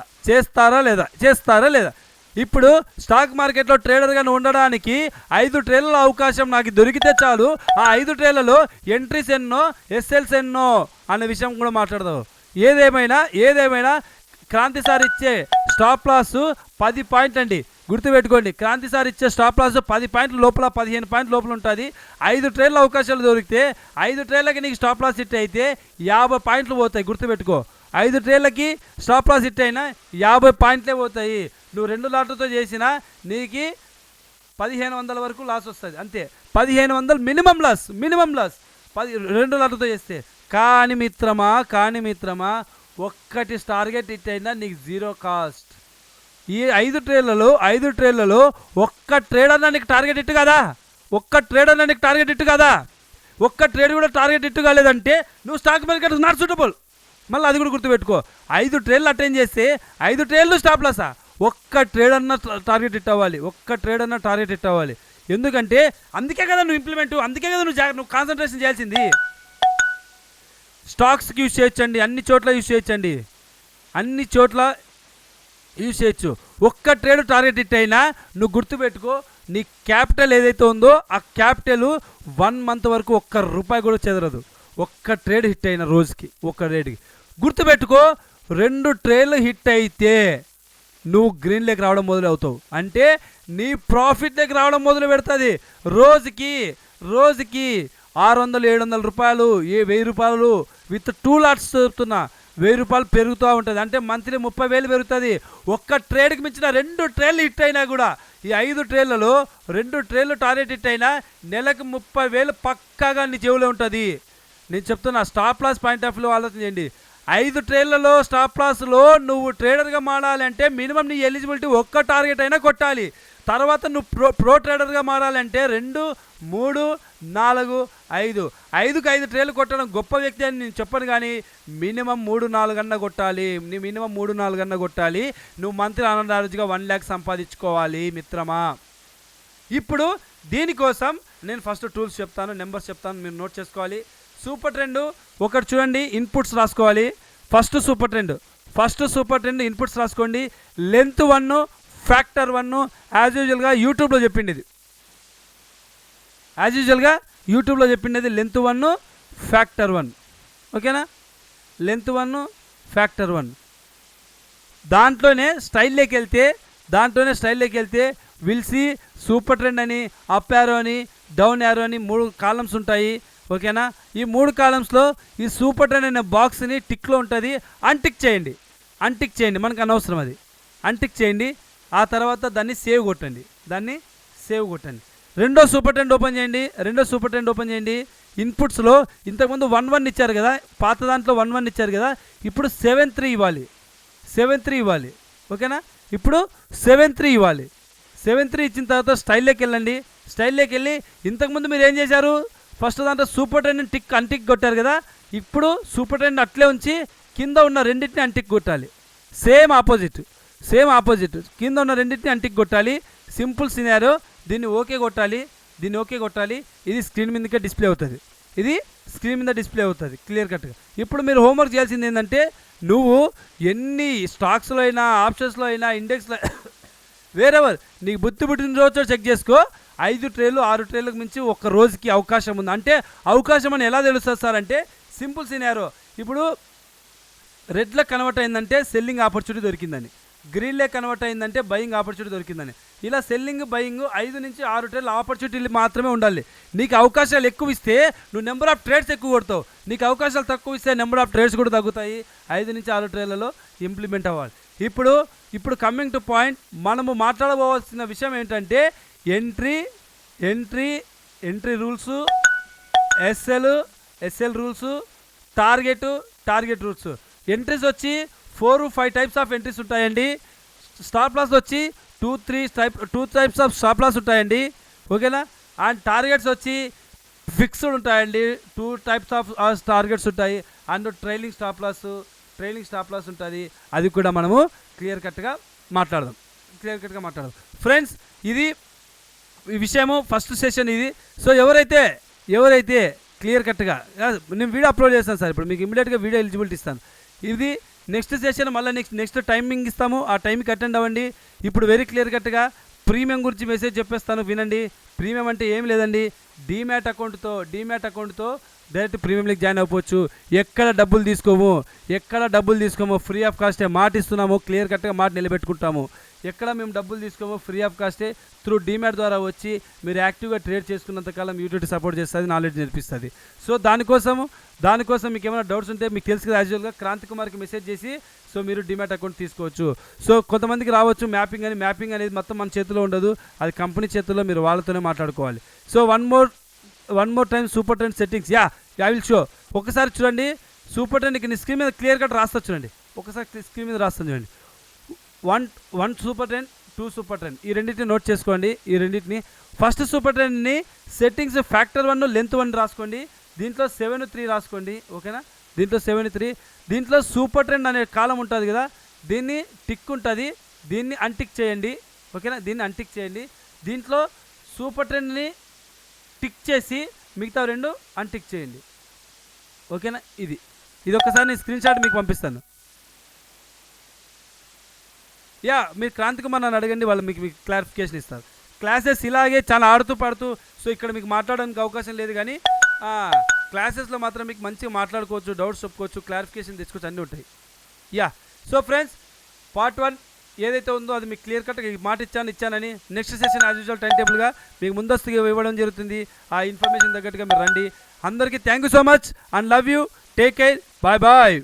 ఇప్పుడు స్టాక్ మార్కెట్లో ట్రేడర్గా ఉండడానికి 5 ట్రేడ్ల అవకాశం నాకు దొరికితే చాలు. ఆ 5 ట్రేడ్లలో ఎంట్రీస్ ఎన్నో, ఎస్ఎల్స్ ఎన్నో అనే విషయం కూడా మాట్లాడదాం. ఏదేమైనా క్రాంతి సార్ ఇచ్చే స్టాప్ లాస్ 10 పాయింట్లు అండి, గుర్తుపెట్టుకోండి. క్రాంతి సార్ ఇచ్చే స్టాప్ లాస్ 10 పాయింట్ల లోపల, 15 పాయింట్ల లోపల ఉంటుంది. 5 ట్రేడ్ల అవకాశాలు దొరికితే 5 ట్రేడ్లకి నీకు స్టాప్ లాస్ హిట్ అయితే 50 పాయింట్లు పోతాయి, గుర్తుపెట్టుకో. 5 ట్రేడ్లకి స్టాప్ లాస్ హిట్ అయినా 50 పాయింట్లే పోతాయి. నువ్వు 2 లాట్లతో చేసినా నీకు 1500 వరకు లాస్ వస్తుంది, అంతే. 1500 మినిమం లాస్ 2 లాట్లతో చేస్తే. కానీ మిత్రమా ఒక్కటి టార్గెట్ హిట్ అయినా నీకు 0 కాస్ట్. ఈ 5 ట్రేడ్లలో ఒక్క ట్రేడ్ అన్నా నీకు టార్గెట్ హిట్ కదా, ఒక్క ట్రేడ్ కూడా టార్గెట్ హిట్ కాలేదంటే నువ్వు స్టాక్ మార్కెట్ నాట్ సూటబుల్. మళ్ళీ అది కూడా గుర్తుపెట్టుకో. 5 ట్రేడ్లు అటెండ్ చేస్తే 5 ట్రేడ్లు స్టాప్ లాసా? ఒక్క ట్రేడ్ అన్నా టార్గెట్ హిట్ అవ్వాలి. ఎందుకంటే అందుకే కదా నువ్వు కాన్సన్ట్రేషన్ చేయాల్సింది. స్టాక్స్కి యూజ్ చేయొచ్చండి, అన్ని చోట్ల యూజ్ చేయొచ్చు. ఒక్క ట్రేడ్ టార్గెట్ హిట్ అయినా నువ్వు గుర్తుపెట్టుకో, నీ క్యాపిటల్ ఏదైతే ఉందో ఆ క్యాపిటల్ 1 మంత్ వరకు ఒక్క రూపాయి కూడా చెదరదు. ఒక్క ట్రేడ్ హిట్ అయిన రోజుకి, ఒక్క ట్రేడ్కి గుర్తుపెట్టుకో. 2 ట్రేడ్లు హిట్ అయితే నువ్వు గ్రీన్ లెక్ రావడం మొదలవుతావు, అంటే నీ ప్రాఫిట్ లెక్ రావడం మొదలు పెడుతుంది. రోజుకి 600-700 రూపాయలు, 1000 రూపాయలు విత్ 2 లాట్స్ చెప్తున్నా, 1000 రూపాయలు పెరుగుతూ ఉంటుంది. అంటే మంత్లీ 30,000 పెరుగుతుంది. ఒక్క ట్రేడ్కి మించిన 2 ట్రేడ్లు హిట్ అయినా కూడా, ఈ 5 ట్రేడ్లలో 2 ట్రేడ్లు టార్గెట్ హిట్ అయినా నెలకు 30,000 పక్కాగా నీ చెవులో ఉంటుంది. నేను చెప్తున్నా, stop loss point of view ఆలోచన చేయండి. 5 ట్రేడ్లలో స్టాప్ లాస్లో నువ్వు ట్రేడర్గా మారాలంటే మినిమం నీ ఎలిజిబిలిటీ ఒక్క టార్గెట్ అయినా కొట్టాలి. తర్వాత నువ్వు ప్రో ట్రేడర్గా మారాలంటే 2, 3, 4, 5 5కి 5 ట్రేడ్లు కొట్టడం గొప్ప వ్యక్తి అని నేను చెప్పను, కానీ మినిమం 3-4 అన్నా కొట్టాలి. నువ్వు మంత్లీ ఆనందారుగా 1 lakh సంపాదించుకోవాలి మిత్రమా. ఇప్పుడు దీనికోసం నేను ఫస్ట్ టూల్స్ చెప్తాను, నెంబర్స్ చెప్తాను, మీరు నోట్ చేసుకోవాలి. సూపర్ ట్రెండ్ ఒకటి చూడండి, ఇన్పుట్స్ రాసుకోవాలి. ఫస్ట్ సూపర్ ట్రెండ్ ఇన్పుట్స్ రాసుకోండి. లెంత్ 1, ఫ్యాక్టర్ 1 యాజ్ యూజువల్గా యూట్యూబ్లో చెప్పింది లెంత్ 1, ఫ్యాక్టర్ 1. ఓకేనా? Length 1, factor 1. దాంట్లోనే స్టైల్లోకి వెళ్తే విల్సీ సూపర్ ట్రెండ్ అని, అప్ యారో అని, డౌన్ యారో అని 3 కాలమ్స్ ఉంటాయి. ఓకేనా? ఈ 3 కాలమ్స్లో ఈ సూపర్ ట్రెండ్ అనే బాక్స్ని టిక్లో ఉంటుంది, అన్టిక్ చేయండి, మనకు అనవసరం అది. అన్టిక్ చేయండి. ఆ తర్వాత దాన్ని సేవ్ కొట్టండి. రెండో సూపర్ ట్రెండ్ ఓపెన్ చేయండి. ఇన్పుట్స్లో ఇంతకుముందు 1-1 ఇచ్చారు కదా, పాత దాంట్లో 1-1 ఇచ్చారు కదా, ఇప్పుడు 7-3 ఇవ్వాలి. ఓకేనా? ఇప్పుడు 7-3 ఇవ్వాలి. 7-3 ఇచ్చిన తర్వాత స్టైల్లోకి వెళ్ళి ఇంతకుముందు మీరు ఏం చేశారు, ఫస్ట్ దాంట్లో సూపర్ ట్రెండ్ అన్టిక్ కొట్టారు కదా, ఇప్పుడు సూపర్ ట్రెండ్ అట్లే ఉంచి కింద ఉన్న రెండింటిని అన్టిక్ కొట్టాలి. సేమ్ ఆపోజిట్ కింద ఉన్న రెండింటిని అన్టిక్ కొట్టాలి. సింపుల్ సినారో. దీన్ని ఓకే కొట్టాలి. ఇది స్క్రీన్ మీదకే డిస్ప్లే అవుతుంది, క్లియర్ కట్గా. ఇప్పుడు మీరు హోంవర్క్ చేయాల్సింది ఏంటంటే, నువ్వు ఎన్ని స్టాక్స్లో అయినా, ఆప్షన్స్లో అయినా, ఇండెక్స్లో వేరెవర్ నీకు బుద్ధి పుట్టిన రోజు చెక్ చేసుకో. 5 ట్రేలు 6 ట్రేలకు మించి ఒక్క రోజుకి అవకాశం ఉంది. అంటే అవకాశం అని ఎలా తెలుస్తుంది సార్ అంటే, సింపుల్ సినారో. ఇప్పుడు రెడ్లో కన్వర్ట్ అయిందంటే సెల్లింగ్ ఆపర్చునిటీ దొరికిందని, గ్రీన్లో కన్వర్ట్ అయిందంటే బయింగ్ ఆపర్చునిటీ దొరికిందని. ఇలా సెల్లింగ్, బయింగ్ 5 నుంచి 6 ట్రేడ్ల ఆపర్చునిటీలు మాత్రమే ఉండాలి. నీకు అవకాశాలు ఎక్కువ ఇస్తే నువ్వు నెంబర్ ఆఫ్ ట్రేడ్స్ ఎక్కువ కొడతావు. నీకు అవకాశాలు తక్కువ ఇస్తే నెంబర్ ఆఫ్ ట్రేడ్స్ కూడా తగ్గుతాయి. 5 నుంచి 6 ట్రేడ్లలో ఇంప్లిమెంట్ అవ్వాలి. ఇప్పుడు కమింగ్ టు పాయింట్, మనము మాట్లాడబోవాల్సిన విషయం ఏంటంటే, entry rules, SL rules, target rules. Entries వచ్చి 4-5 టైప్స్ ఆఫ్ ఎంట్రీస్ ఉంటాయండి. స్టాప్ లాస్ వచ్చి 2 టైప్స్ ఆఫ్ స్టాప్ లాస్ ఉంటాయండి. ఓకేనా? అండ్ టార్గెట్స్ వచ్చి ఫిక్స్డ్ ఉంటాయండి. 2 టైప్స్ ఆఫ్ టార్గెట్స్ ఉంటాయి. అండ్ ట్రైలింగ్ స్టాప్ లాస్ ఉంటుంది. అది కూడా మనము క్లియర్ కట్గా మాట్లాడదాం. ఫ్రెండ్స్, ఇది ఈ విషయము ఫస్ట్ సెషన్ ఇది. సో ఎవరైతే క్లియర్ కట్గా నేను వీడియో అప్లోడ్ చేస్తాను సార్, ఇప్పుడు మీకు ఇమీడియట్గా వీడియో ఎలిజిబిలిటీ ఇస్తాను. ఇది నెక్స్ట్ సెషన్ మళ్ళీ నెక్స్ట్ టైమింగ్ ఇస్తాము, ఆ టైంకి అటెండ్ అవ్వండి. ఇప్పుడు వెరీ క్లియర్ కట్గా ప్రీమియం గురించి మెసేజ్ చెప్పేస్తాను వినండి. ప్రీమియం అంటే ఏం లేదండి, డీమ్యాట్ అకౌంట్తో డైరెక్ట్ ప్రీమియంలోకి జాయిన్ అవ్వచ్చు. ఎక్కడ డబ్బులు తీసుకోము, ఫ్రీ ఆఫ్ కాస్టే మాట ఇస్తున్నాము, క్లియర్ కట్గా మాట నిలబెట్టుకుంటాము. ఎక్కడ మేము డబ్బులు తీసుకోము, ఫ్రీ ఆఫ్ కాస్టే త్రూ డీమ్యాట్ ద్వారా వచ్చి మీరు యాక్టివ్గా ట్రేడ్ చేసుకున్నంతకాలం యూటిలిటీ సపోర్ట్ చేస్తుంది, నాలెడ్జ్ నేర్పిస్తుంది. సో దానికోసం మీకు ఏమైనా డౌట్స్ ఉంటే మీకు తెలుసు కదా, యాజువల్గా క్రాంతి కుమార్కి మెసేజ్ చేసి సో మీరు డీమ్యాట్ అకౌంట్ తీసుకోవచ్చు. సో కొంతమందికి రావచ్చు మ్యాపింగ్ అనేది మొత్తం మన చేతిలో ఉండదు, అది కంపెనీ చేతుల్లో, మీరు వాళ్ళతోనే మాట్లాడుకోవాలి. So one more time super trend settings, I will show. ఒకసారి చూడండి సూపర్ ట్రెండ్, నీ స్క్రీన్ మీద క్లియర్ కట్ రాస్తా చూడండి, ఒకసారి స్క్రీన్ మీద రాస్తాను చూడండి. 1 సూపర్ ట్రెండ్, 2 సూపర్ ట్రెండ్, ఈ రెండింటిని నోట్ చేసుకోండి. ఈ రెండింటిని ఫస్ట్ సూపర్ ట్రెండ్ని సెట్టింగ్స్ ఫ్యాక్టర్ 1 లెంత్ 1 రాసుకోండి, దీంట్లో 7-3 రాసుకోండి, ఓకేనా. దీంట్లో 7-3, దీంట్లో సూపర్ ట్రెండ్ అనే కాలం ఉంటుంది కదా, దీన్ని టిక్ ఉంటుంది, దీన్ని అన్టిక్ చేయండి, ఓకేనా. దీన్ని అన్టిక్ చేయండి, దీంట్లో సూపర్ ట్రెండ్ని టిక్ చేసి మిగతా 2 అన్టిక్ చేయండి, ఓకేనా. ఇది ఒకసారి నేను స్క్రీన్ షాట్ మీకు పంపిస్తాను. మీరు క్రాంతి కుమార్ నన్ను అడగండి, వాళ్ళు మీకు క్లారిఫికేషన్ ఇస్తారు. క్లాసెస్ ఇలాగే చాలా ఆడుతూ పాడుతూ, సో ఇక్కడ మీకు మాట్లాడడానికి అవకాశం లేదు, కానీ క్లాసెస్లో మాత్రం మీకు మంచిగా మాట్లాడుకోవచ్చు, డౌట్స్ చెప్పుకోవచ్చు, క్లారిఫికేషన్ తెచ్చుకోవచ్చు, అన్నీ ఉంటాయి. సో ఫ్రెండ్స్, పార్ట్ 1 ఏదైతే ఉందో అది మీకు క్లియర్ కట్గా మాట ఇచ్చానని, next session as usual time టేబుల్గా మీకు ముందస్తుగా ఇవ్వడం జరుగుతుంది. ఆ ఇన్ఫర్మేషన్ తగ్గట్టుగా మీరు రండి. అందరికీ thank you so much and love you, take care, bye.